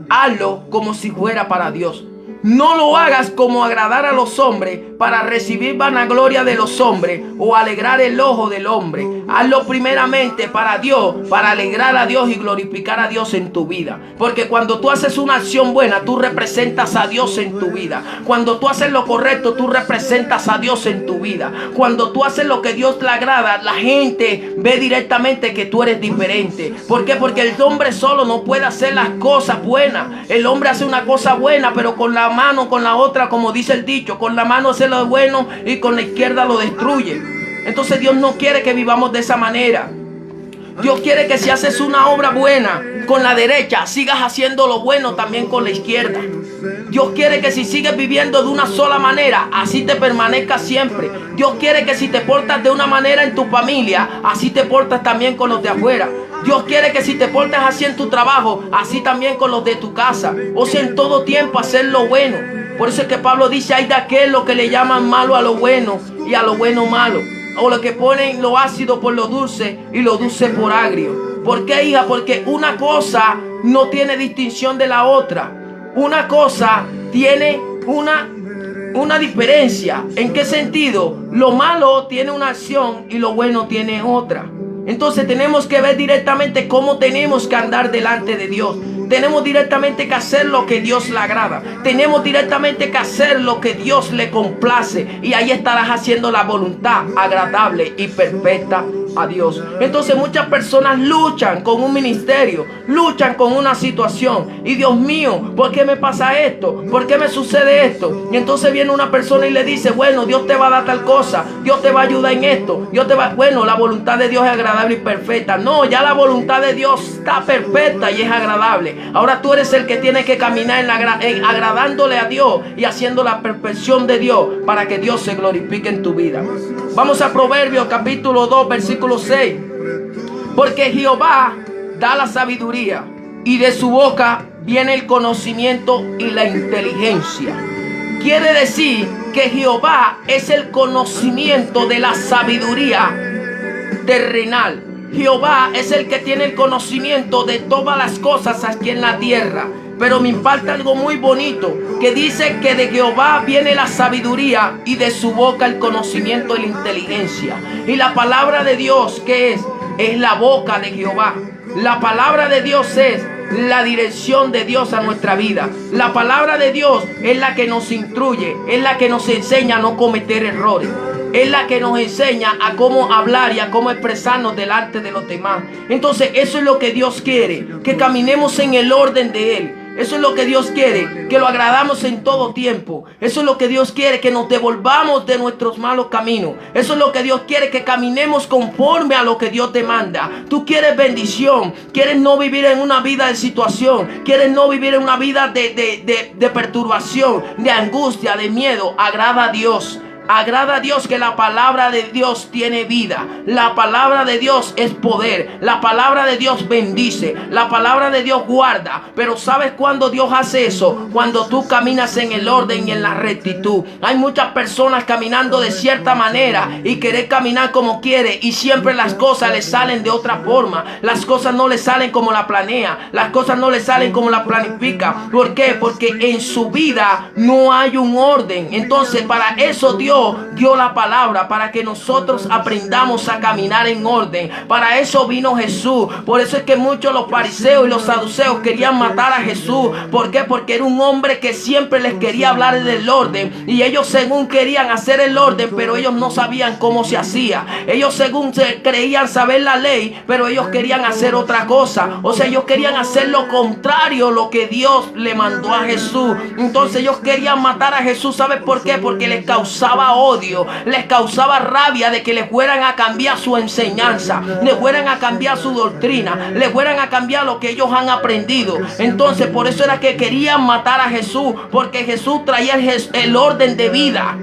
hazlo como si fuera para Dios. No lo hagas como agradar a los hombres para recibir vanagloria de los hombres o alegrar el ojo del hombre. Hazlo primeramente para Dios, para alegrar a Dios y glorificar a Dios en tu vida. Porque cuando tú haces una acción buena, tú representas a Dios en tu vida. Cuando tú haces lo correcto, tú representas a Dios en tu vida. Cuando tú haces lo que Dios le agrada, la gente ve directamente que tú eres diferente. ¿Por qué? Porque el hombre solo no puede hacer las cosas buenas. El hombre hace una cosa buena, pero con la mano, con la otra, como dice el dicho, con la mano hace lo bueno y con la izquierda lo destruye. Entonces Dios no quiere que vivamos de esa manera. Dios quiere que si haces una obra buena con la derecha, sigas haciendo lo bueno también con la izquierda. Dios quiere que si sigues viviendo de una sola manera, así te permanezca siempre. Dios quiere que si te portas de una manera en tu familia, así te portas también con los de afuera. Dios quiere que si te portas así en tu trabajo, así también con los de tu casa. O sea, en todo tiempo hacer lo bueno. Por eso es que Pablo dice, hay de aquel lo que le llaman malo a lo bueno y a lo bueno malo. O lo que ponen lo ácido por lo dulce y lo dulce por agrio. ¿Por qué, hija? Porque una cosa no tiene distinción de la otra. Una cosa tiene una diferencia. ¿En qué sentido? Lo malo tiene una acción y lo bueno tiene otra. Entonces tenemos que ver directamente cómo tenemos que andar delante de Dios. Tenemos directamente que hacer lo que Dios le agrada. Tenemos directamente que hacer lo que Dios le complace. Y ahí estarás haciendo la voluntad agradable y perfecta a Dios. Entonces muchas personas luchan con un ministerio, luchan con una situación. Y Dios mío, ¿por qué me pasa esto? ¿Por qué me sucede esto? Y entonces viene una persona y le dice, bueno, Dios te va a dar tal cosa, Dios te va a ayudar en esto, bueno, la voluntad de Dios es agradable y perfecta. No, ya la voluntad de Dios está perfecta y es agradable. Ahora tú eres el que tiene que caminar agradándole a Dios y haciendo la perfección de Dios para que Dios se glorifique en tu vida. Vamos a Proverbios capítulo 2 versículo 6. Porque Jehová da la sabiduría y de su boca viene el conocimiento y la inteligencia. Quiere decir que Jehová es el conocimiento de la sabiduría terrenal. Jehová es el que tiene el conocimiento de todas las cosas aquí en la tierra. Pero me impacta algo muy bonito, que dice que de Jehová viene la sabiduría y de su boca el conocimiento y la inteligencia. Y la palabra de Dios, ¿qué es? Es la boca de Jehová. La palabra de Dios es la dirección de Dios a nuestra vida. La palabra de Dios es la que nos instruye, es la que nos enseña a no cometer errores. Es la que nos enseña a cómo hablar y a cómo expresarnos delante de los demás. Entonces eso es lo que Dios quiere, que caminemos en el orden de Él. Eso es lo que Dios quiere, que lo agradamos en todo tiempo. Eso es lo que Dios quiere, que nos devolvamos de nuestros malos caminos. Eso es lo que Dios quiere, que caminemos conforme a lo que Dios te manda. Tú quieres bendición, quieres no vivir en una vida de situación, quieres no vivir en una vida de perturbación, de angustia, de miedo. Agrada a Dios. Agrada a Dios, que la palabra de Dios tiene vida. La palabra de Dios es poder. La palabra de Dios bendice. La palabra de Dios guarda. Pero ¿sabes cuándo Dios hace eso? Cuando tú caminas en el orden y en la rectitud. Hay muchas personas caminando de cierta manera y querer caminar como quiere, y siempre las cosas les salen de otra forma. Las cosas no les salen como la planea. Las cosas no les salen como la planifica. ¿Por qué? Porque en su vida no hay un orden. Entonces para eso Dios dio la palabra, para que nosotros aprendamos a caminar en orden. Para eso vino Jesús. Por eso es que muchos los fariseos y los saduceos querían matar a Jesús. ¿Por qué? Porque era un hombre que siempre les quería hablar del orden, y ellos según querían hacer el orden, pero ellos no sabían cómo se hacía. Ellos según creían saber la ley, pero ellos querían hacer otra cosa. O sea, ellos querían hacer lo contrario a lo que Dios le mandó a Jesús. Entonces ellos querían matar a Jesús. ¿Sabes por qué? Porque les causaba odio, les causaba rabia de que les fueran a cambiar su enseñanza, les fueran a cambiar su doctrina, les fueran a cambiar lo que ellos han aprendido. Entonces por eso era que querían matar a Jesús, porque Jesús traía el orden de vida.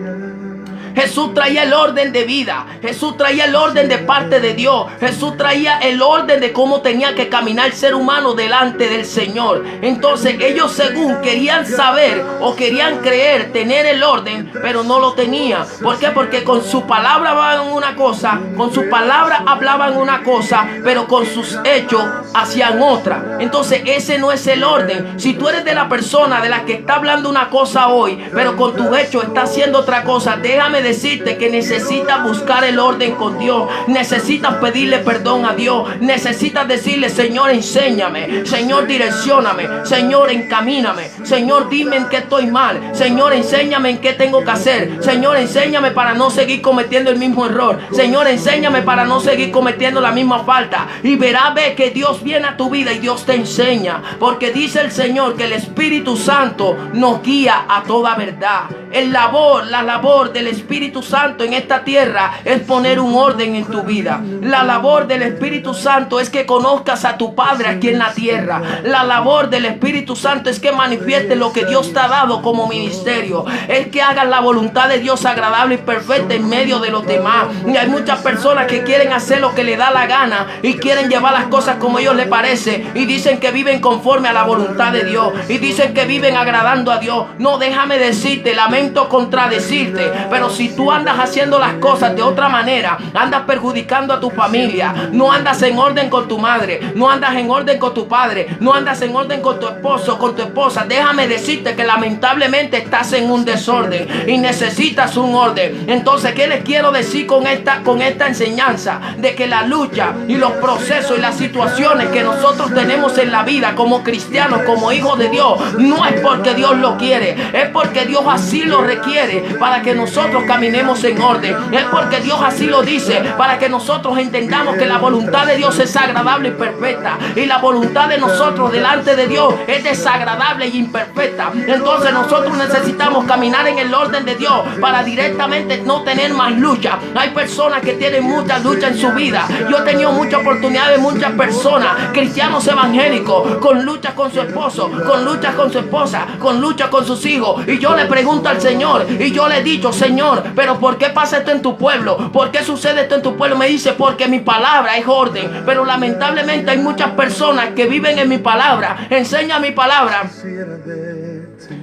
Jesús traía el orden de vida. Jesús traía el orden de parte de Dios. Jesús traía el orden de cómo tenía que caminar el ser humano delante del Señor. Entonces ellos según querían saber o querían creer tener el orden, pero no lo tenían. ¿Por qué? Porque con su palabra hablaban una cosa, con su palabra hablaban una cosa, pero con sus hechos hacían otra. Entonces ese no es el orden. Si tú eres de la persona de la que está hablando una cosa hoy, pero con tus hechos está haciendo otra cosa, déjame decirte que necesitas buscar el orden con Dios. Necesitas pedirle perdón a Dios. Necesitas decirle: Señor, enséñame. Señor, direccióname. Señor, encamíname. Señor, dime en qué estoy mal. Señor, enséñame en qué tengo que hacer. Señor, enséñame para no seguir cometiendo el mismo error. Señor, enséñame para no seguir cometiendo la misma falta. Y verás, ve que Dios viene a tu vida y Dios te enseña. Porque dice el Señor que el Espíritu Santo nos guía a toda verdad. La labor del Espíritu Espíritu Santo en esta tierra es poner un orden en tu vida. La labor del Espíritu Santo es que conozcas a tu Padre aquí en la tierra. La labor del Espíritu Santo es que manifieste lo que Dios te ha dado como ministerio. Es que hagas la voluntad de Dios agradable y perfecta en medio de los demás. Y hay muchas personas que quieren hacer lo que le da la gana y quieren llevar las cosas como a ellos les parece, y dicen que viven conforme a la voluntad de Dios, y dicen que viven agradando a Dios. No, déjame decirte, lamento contradecirte, pero si tú andas haciendo las cosas de otra manera, andas perjudicando a tu familia, no andas en orden con tu madre, no andas en orden con tu padre, no andas en orden con tu esposo, con tu esposa, déjame decirte que lamentablemente estás en un desorden y necesitas un orden. Entonces, ¿qué les quiero decir con esta enseñanza? De que la lucha y los procesos y las situaciones que nosotros tenemos en la vida como cristianos, como hijos de Dios, no es porque Dios lo quiere, es porque Dios así lo requiere para que nosotros caminemos en orden. Es porque Dios así lo dice para que nosotros entendamos que la voluntad de Dios es agradable y perfecta, y la voluntad de nosotros delante de Dios es desagradable y imperfecta. Entonces nosotros necesitamos caminar en el orden de Dios para directamente no tener más lucha. Hay personas que tienen mucha lucha en su vida. Yo he tenido mucha oportunidad de muchas personas, cristianos evangélicos, con lucha con su esposo, con lucha con su esposa, con lucha con sus hijos. Y yo le pregunto al Señor, y yo le he dicho: Señor, ¿pero por qué pasa esto en tu pueblo? ¿Por qué sucede esto en tu pueblo? Me dice: porque mi palabra es orden. Pero lamentablemente hay muchas personas que viven en mi palabra, enseñan mi palabra,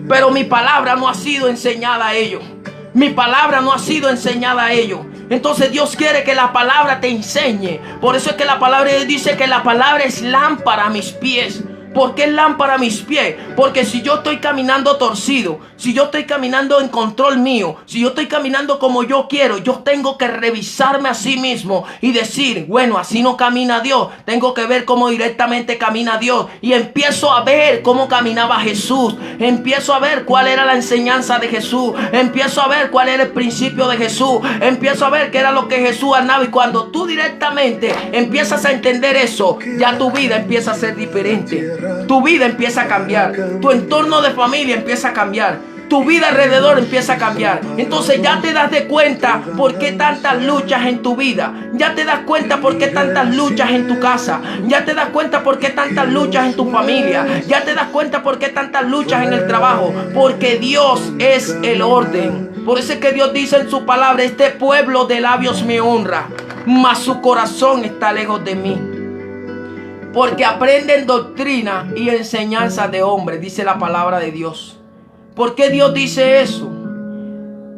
pero mi palabra no ha sido enseñada a ellos. Mi palabra no ha sido enseñada a ellos. Entonces Dios quiere que la palabra te enseñe. Por eso es que la palabra dice que la palabra es lámpara a mis pies. ¿Por qué lámpara a mis pies? Porque si yo estoy caminando torcido, si yo estoy caminando en control mío, si yo estoy caminando como yo quiero, yo tengo que revisarme a sí mismo y decir: bueno, así no camina Dios. Tengo que ver cómo directamente camina Dios. Y empiezo a ver cómo caminaba Jesús. Empiezo a ver cuál era la enseñanza de Jesús. Empiezo a ver cuál era el principio de Jesús. Empiezo a ver qué era lo que Jesús andaba. Y cuando tú directamente empiezas a entender eso, ya tu vida empieza a ser diferente. Tu vida empieza a cambiar. Tu entorno de familia empieza a cambiar. Tu vida alrededor empieza a cambiar. Entonces ya te das de cuenta por qué tantas luchas en tu vida. Ya te das cuenta por qué tantas luchas en tu casa. Ya te das cuenta por qué tantas luchas en tu familia. Ya te das cuenta por qué tantas luchas en el trabajo. Porque Dios es el orden. Por eso es que Dios dice en su palabra: este pueblo de labios me honra, mas su corazón está lejos de mí. Porque aprenden doctrina y enseñanza de hombres, dice la palabra de Dios. ¿Por qué Dios dice eso?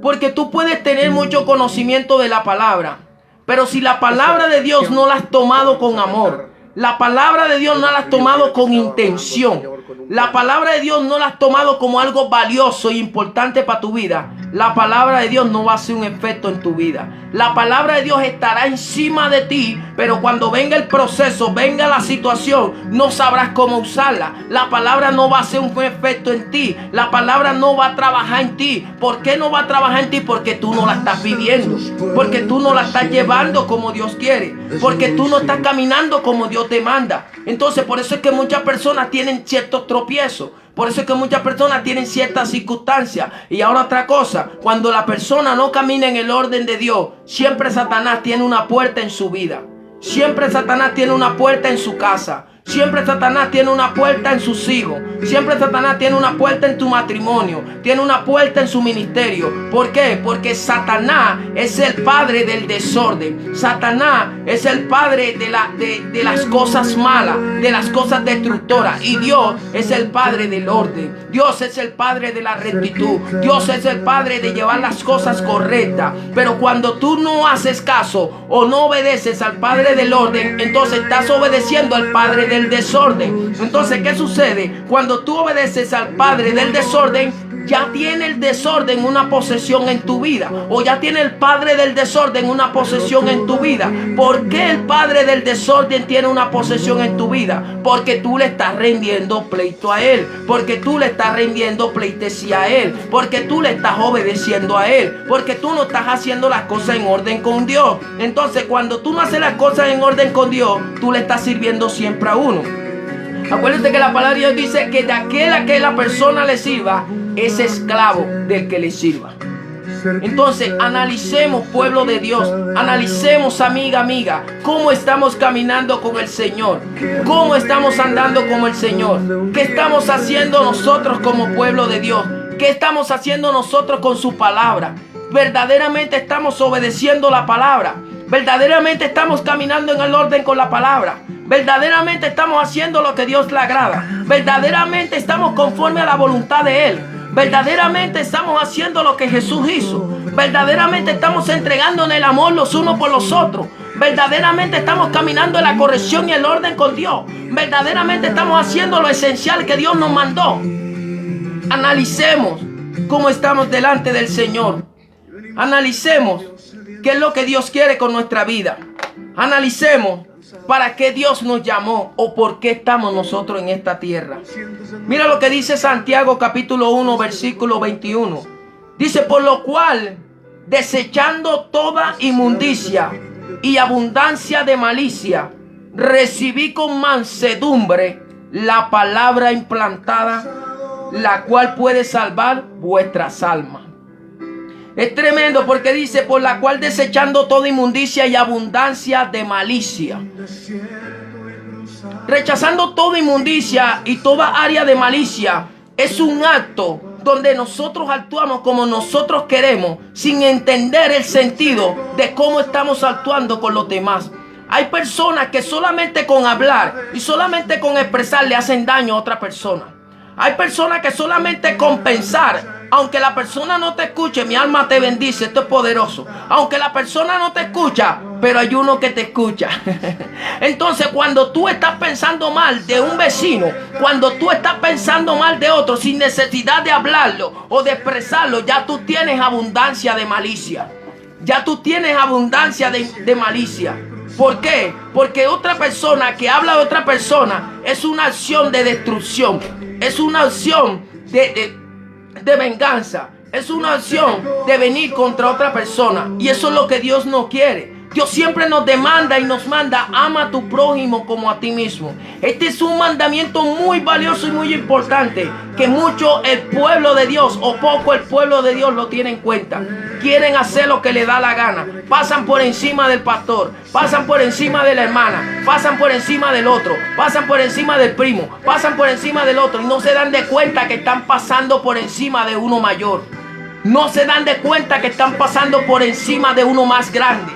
Porque tú puedes tener mucho conocimiento de la palabra, pero si la palabra de Dios no la has tomado con amor, la palabra de Dios no la has tomado con intención, la palabra de Dios no la has tomado como algo valioso e importante para tu vida, la palabra de Dios no va a hacer un efecto en tu vida. La palabra de Dios estará encima de ti, pero cuando venga el proceso, venga la situación, no sabrás cómo usarla. La palabra no va a hacer un efecto en ti. La palabra no va a trabajar en ti. ¿Por qué no va a trabajar en ti? Porque tú no la estás viviendo. Porque tú no la estás llevando como Dios quiere. Porque tú no estás caminando como Dios te manda. Entonces, por eso es que muchas personas tienen ciertos tropiezos. Por eso es que muchas personas tienen ciertas circunstancias. Y ahora otra cosa: cuando la persona no camina en el orden de Dios, siempre Satanás tiene una puerta en su vida. Siempre Satanás tiene una puerta en su casa. Siempre Satanás tiene una puerta en sus hijos. Siempre Satanás tiene una puerta en tu matrimonio. Tiene una puerta en su ministerio. ¿Por qué? Porque Satanás es el padre del desorden. Satanás es el padre de las cosas malas, de las cosas destructoras. Y Dios es el padre del orden. Dios es el padre de la rectitud. Dios es el padre de llevar las cosas correctas. Pero cuando tú no haces caso o no obedeces al padre del orden, entonces estás obedeciendo al padre del desorden. Entonces, ¿qué sucede? Cuando tú obedeces al padre del desorden, ya tiene el desorden una posesión en tu vida, o ya tiene el padre del desorden una posesión en tu vida. ¿Por qué el padre del desorden tiene una posesión en tu vida? Porque tú le estás rendiendo pleito a él, porque tú le estás rendiendo pleitesía a él, porque tú le estás obedeciendo a él, porque tú no estás haciendo las cosas en orden con Dios. Entonces, cuando tú no haces las cosas en orden con Dios, tú le estás sirviendo siempre a uno. Acuérdate que la palabra de Dios dice que de aquel a que la persona le sirva es esclavo del que le sirva. Entonces, analicemos, pueblo de Dios, analicemos, amiga, cómo estamos caminando con el Señor, cómo estamos andando con el Señor, qué estamos haciendo nosotros como pueblo de Dios, qué estamos haciendo nosotros con su palabra. Verdaderamente estamos obedeciendo la palabra, verdaderamente estamos caminando en el orden con la palabra, verdaderamente estamos haciendo lo que Dios le agrada, verdaderamente estamos conforme a la voluntad de Él, verdaderamente estamos haciendo lo que Jesús hizo, verdaderamente estamos entregándonos el amor los unos por los otros, verdaderamente estamos caminando en la corrección y el orden con Dios, verdaderamente estamos haciendo lo esencial que Dios nos mandó. Analicemos cómo estamos delante del Señor. Analicemos qué es lo que Dios quiere con nuestra vida. Analicemos para qué Dios nos llamó o por qué estamos nosotros en esta tierra. Mira lo que dice Santiago capítulo 1 versículo 21. Dice: por lo cual, desechando toda inmundicia y abundancia de malicia, recibí con mansedumbre la palabra implantada, la cual puede salvar vuestras almas. Es tremendo porque dice: por la cual, desechando toda inmundicia y abundancia de malicia. Rechazando toda inmundicia y toda área de malicia es un acto donde nosotros actuamos como nosotros queremos, sin entender el sentido de cómo estamos actuando con los demás. Hay personas que solamente con hablar y solamente con expresar le hacen daño a otra persona. Hay personas que solamente con pensar, aunque la persona no te escuche, mi alma te bendice, esto es poderoso. Aunque la persona no te escucha, pero hay uno que te escucha. Entonces, cuando tú estás pensando mal de un vecino, cuando tú estás pensando mal de otro, sin necesidad de hablarlo o de expresarlo, ya tú tienes abundancia de malicia. Ya tú tienes abundancia de malicia. ¿Por qué? Porque otra persona que habla de otra persona es una acción de destrucción. Es una acción de venganza. Es una acción de venir contra otra persona. Y eso es lo que Dios no quiere. Dios siempre nos demanda y nos manda: ama a tu prójimo como a ti mismo. Este es un mandamiento muy valioso y muy importante, que mucho el pueblo de Dios o poco el pueblo de Dios lo tiene en cuenta. Quieren hacer lo que le da la gana. Pasan por encima del pastor, pasan por encima de la hermana, pasan por encima del otro, pasan por encima del primo, pasan por encima del otro, y no se dan de cuenta que están pasando por encima de uno mayor. No se dan de cuenta que están pasando por encima de uno más grande.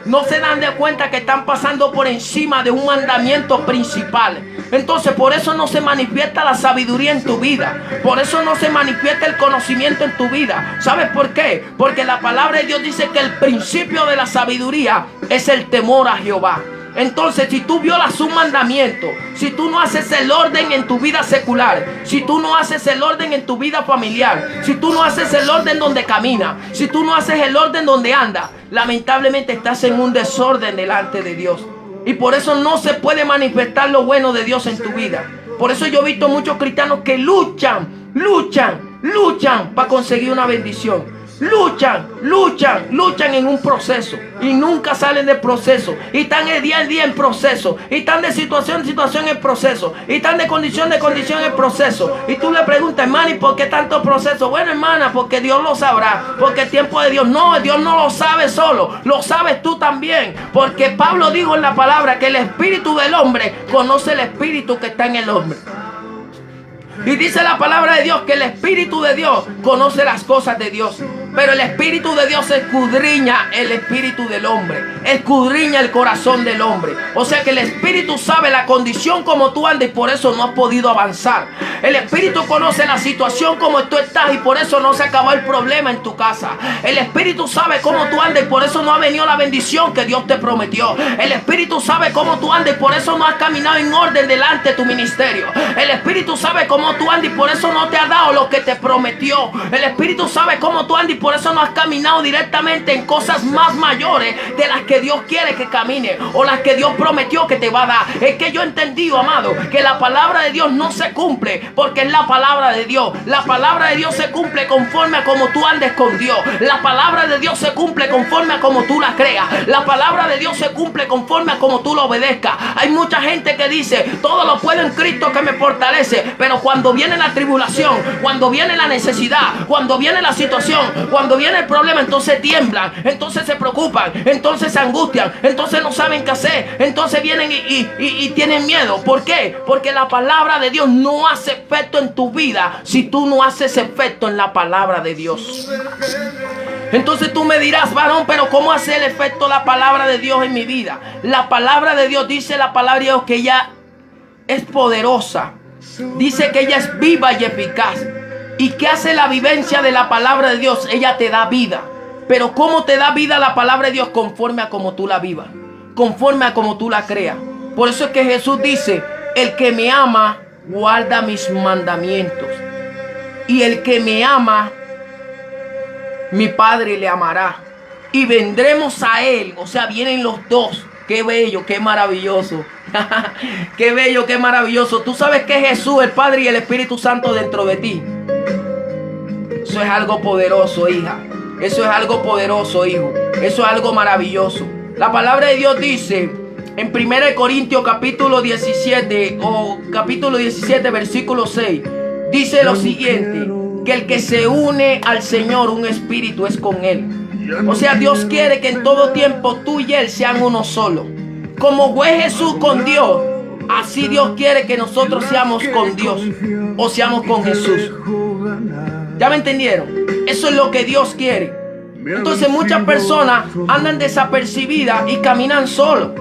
No se dan de cuenta que están pasando por encima de un mandamiento principal. Entonces, por eso no se manifiesta la sabiduría en tu vida. Por eso no se manifiesta el conocimiento en tu vida. ¿Sabes por qué? Porque la palabra de Dios dice que el principio de la sabiduría es el temor a Jehová. Entonces, si tú violas un mandamiento, si tú no haces el orden en tu vida secular, si tú no haces el orden en tu vida familiar, si tú no haces el orden donde camina, si tú no haces el orden donde anda, lamentablemente estás en un desorden delante de Dios. Y por eso no se puede manifestar lo bueno de Dios en tu vida. Por eso yo he visto muchos cristianos que luchan para conseguir una bendición. Luchan en un proceso y nunca salen del proceso, y están de día en día en proceso, y están de situación en situación en proceso, y están de condición en proceso. Y tú le preguntas: hermana, ¿y por qué tanto proceso? Bueno, hermana, porque Dios lo sabrá, porque el tiempo de Dios. No, Dios no lo sabe solo, lo sabes tú también, porque Pablo dijo en la palabra que el espíritu del hombre conoce el espíritu que está en el hombre. Y dice la palabra de Dios que el Espíritu de Dios conoce las cosas de Dios. Pero el Espíritu de Dios escudriña el espíritu del hombre, escudriña el corazón del hombre. O sea que el Espíritu sabe la condición como tú andas y por eso no has podido avanzar. El Espíritu conoce la situación como tú estás y por eso no se acabó el problema en tu casa. El Espíritu sabe cómo tú andas y por eso no ha venido la bendición que Dios te prometió. El Espíritu sabe cómo tú andas y por eso no has caminado en orden delante de tu ministerio. El Espíritu sabe cómo tú andas y por eso no te ha dado lo que te prometió. El Espíritu sabe cómo tú andas y por eso no has caminado directamente en cosas más mayores de las que Dios quiere que camine o las que Dios prometió que te va a dar. Es que yo he entendido, amado, que la palabra de Dios no se cumple porque es la palabra de Dios. La palabra de Dios se cumple conforme a como tú andes con Dios. La palabra de Dios se cumple conforme a como tú la creas. La palabra de Dios se cumple conforme a como tú la obedezcas. Hay mucha gente que dice: todo lo puedo en Cristo que me fortalece. Pero cuando viene la tribulación, cuando viene la necesidad, cuando viene la situación, Cuando viene el problema, entonces tiemblan, entonces se preocupan, entonces se angustian, entonces no saben qué hacer, entonces vienen y tienen miedo. ¿Por qué? Porque la palabra de Dios no hace efecto en tu vida si tú no haces efecto en la palabra de Dios. Entonces tú me dirás, varón, pero ¿cómo hace el efecto la palabra de Dios en mi vida? La palabra de Dios, dice la palabra de Dios, que ella es poderosa. Dice que ella es viva y eficaz. ¿Y qué hace la vivencia de la palabra de Dios? Ella te da vida. Pero ¿cómo te da vida la palabra de Dios? Conforme a como tú la vivas, conforme a como tú la creas. Por eso es que Jesús dice, el que me ama, guarda mis mandamientos. Y el que me ama, mi Padre le amará. Y vendremos a Él. O sea, vienen los dos. Qué bello, qué maravilloso. Qué bello, qué maravilloso. Tú sabes que Jesús, el Padre y el Espíritu Santo dentro de ti. Eso es algo poderoso, hija. Eso es algo poderoso, hijo. Eso es algo maravilloso. La palabra de Dios dice en 1 Corintios capítulo 17 o capítulo 17 versículo 6. Dice lo siguiente, que el que se une al Señor, un espíritu es con Él. O sea, Dios quiere que en todo tiempo tú y Él sean uno solo. Como fue Jesús con Dios, así Dios quiere que nosotros seamos con Dios o seamos con Jesús. ¿Ya me entendieron? Eso es lo que Dios quiere. Entonces muchas personas andan desapercibidas y caminan solos.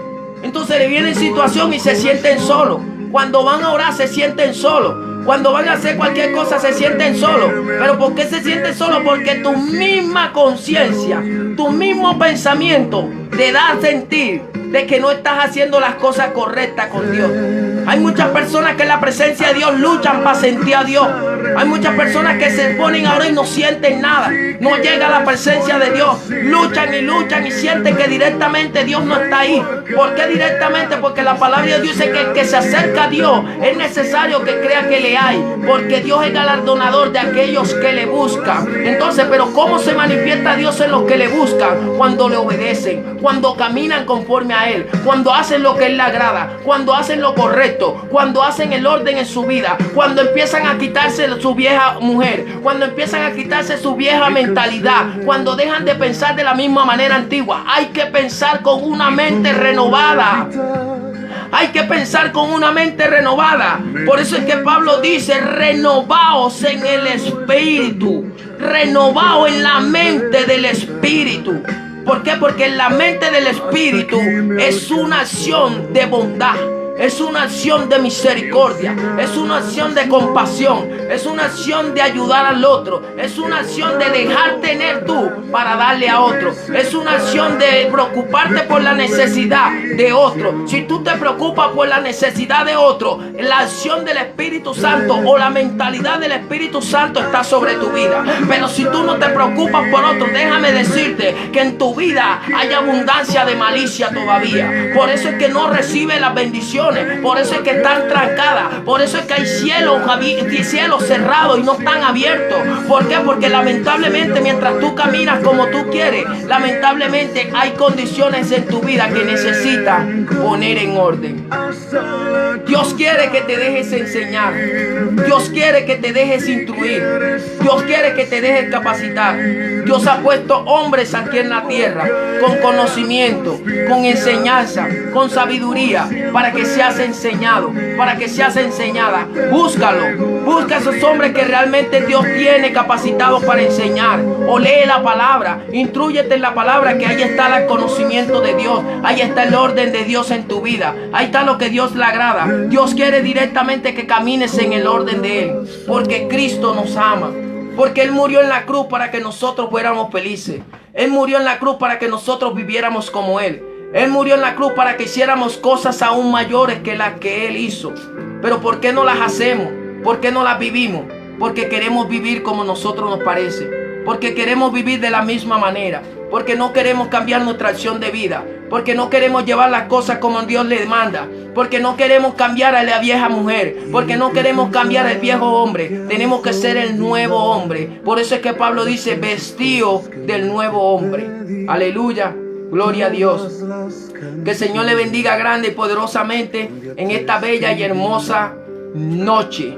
Entonces le vienen situación y se sienten solos. Cuando van a orar se sienten solos. Cuando van a hacer cualquier cosa se sienten solos. ¿Pero por qué se sienten solos? Porque tu misma conciencia, tu mismo pensamiento te da a sentir de que no estás haciendo las cosas correctas con Dios. Hay muchas personas que en la presencia de Dios luchan para sentir a Dios. Hay muchas personas que se ponen ahora y no sienten nada. No llega a la presencia de Dios. Luchan y sienten que directamente Dios no está ahí. ¿Por qué directamente? Porque la palabra de Dios dice que el que se acerca a Dios es necesario que crea que le hay. Porque Dios es galardonador de aquellos que le buscan. Entonces, pero ¿cómo se manifiesta Dios en los que le buscan? Cuando le obedecen, cuando caminan conforme a Él, cuando hacen lo que Él le agrada, cuando hacen lo correcto, cuando hacen el orden en su vida, cuando empiezan a quitarse su vieja mujer, cuando empiezan a quitarse su vieja mentalidad, cuando dejan de pensar de la misma manera antigua. Hay que pensar con una mente renovada. Hay que pensar con una mente renovada. Por eso es que Pablo dice, renovaos en el espíritu, renovaos en la mente del espíritu. ¿Por qué? Porque en la mente del espíritu es una acción de bondad, es una acción de misericordia, es una acción de compasión, es una acción de ayudar al otro, es una acción de dejar tener tú para darle a otro, es una acción de preocuparte por la necesidad de otro. Si tú te preocupas por la necesidad de otro, la acción del Espíritu Santo o la mentalidad del Espíritu Santo está sobre tu vida. Pero si tú no te preocupas por otro, déjame decirte que en tu vida hay abundancia de malicia todavía. Por eso es que no recibe las bendiciones. Por eso es que están trancadas. Por eso es que hay cielos cerrados y no están abiertos. ¿Por qué? Porque lamentablemente mientras tú caminas como tú quieres, lamentablemente hay condiciones en tu vida que necesitan poner en orden. Dios quiere que te dejes enseñar. Dios quiere que te dejes instruir. Dios quiere que te dejes capacitar. Dios ha puesto hombres aquí en la tierra con conocimiento, con enseñanza, con sabiduría, para que seas enseñado, para que seas enseñada. Búscalo. Busca a esos hombres que realmente Dios tiene capacitados para enseñar. O lee la palabra. Intrúyete en la palabra, que ahí está el conocimiento de Dios. Ahí está el orden de Dios en tu vida. Ahí está lo que Dios le agrada. Dios quiere directamente que camines en el orden de Él. Porque Cristo nos ama. Porque Él murió en la cruz para que nosotros fuéramos felices. Él murió en la cruz para que nosotros viviéramos como Él. Él murió en la cruz para que hiciéramos cosas aún mayores que las que Él hizo. Pero ¿por qué no las hacemos? ¿Por qué no las vivimos? Porque queremos vivir como nosotros nos parece. Porque queremos vivir de la misma manera. Porque no queremos cambiar nuestra acción de vida. Porque no queremos llevar las cosas como Dios le manda. Porque no queremos cambiar a la vieja mujer. Porque no queremos cambiar al viejo hombre. Tenemos que ser el nuevo hombre. Por eso es que Pablo dice, vestido del nuevo hombre. Aleluya. Gloria a Dios. Que el Señor le bendiga grande y poderosamente en esta bella y hermosa noche.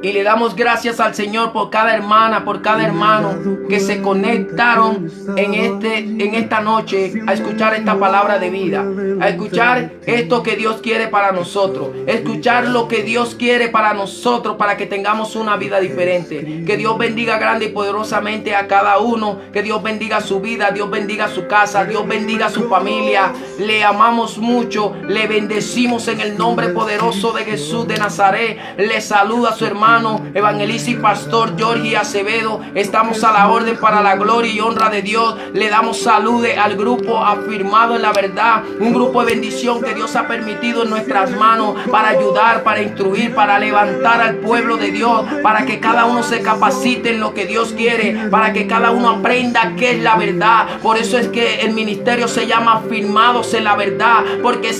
Y le damos gracias al Señor por cada hermana, por cada hermano que se conectaron en esta noche a escuchar esta palabra de vida, a escuchar esto que Dios quiere para nosotros, escuchar lo que Dios quiere para nosotros, para que tengamos una vida diferente. Que Dios bendiga grande y poderosamente a cada uno, que Dios bendiga su vida, Dios bendiga su casa, Dios bendiga su familia. Le amamos mucho, le bendecimos en el nombre poderoso de Jesús de Nazaret. Le saluda a su hermano evangelista y pastor Jorge Acevedo. Estamos a la orden para la gloria y honra de Dios. Le damos salud al grupo Afirmado en la Verdad, un grupo de bendición que Dios ha permitido en nuestras manos para ayudar, para instruir, para levantar al pueblo de Dios, para que cada uno se capacite en lo que Dios quiere, para que cada uno aprenda qué es la verdad. Por eso es que el ministerio se llama Afirmados en la Verdad, porque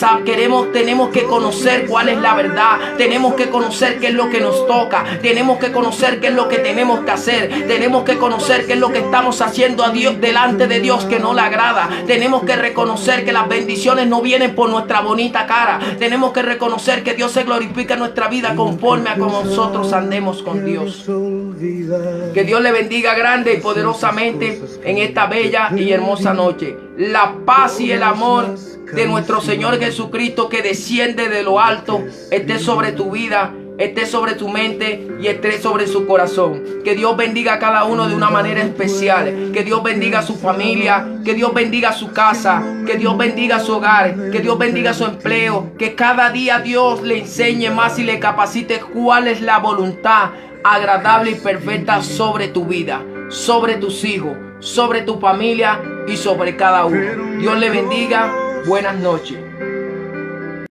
tenemos que conocer cuál es la verdad, tenemos que conocer qué es lo que nos toca, tenemos que conocer qué es lo que tenemos que hacer, tenemos que conocer qué es lo que estamos haciendo a Dios delante de Dios que no le agrada. Tenemos que reconocer que las bendiciones no vienen por nuestra bonita cara. Tenemos que reconocer que Dios se glorifica en nuestra vida conforme a como nosotros andemos con Dios. Que Dios le bendiga grande y poderosamente en esta bella y hermosa noche. La paz y el amor de nuestro Señor Jesucristo, que desciende de lo alto, esté sobre tu vida, esté sobre tu mente y esté sobre su corazón. Que Dios bendiga a cada uno de una manera especial. Que Dios bendiga a su familia, que Dios bendiga a su casa, que Dios bendiga a su hogar, que Dios bendiga su empleo. Que cada día Dios le enseñe más y le capacite cuál es la voluntad agradable y perfecta sobre tu vida, sobre tus hijos, sobre tu familia y sobre cada uno. Dios le bendiga. Buenas noches.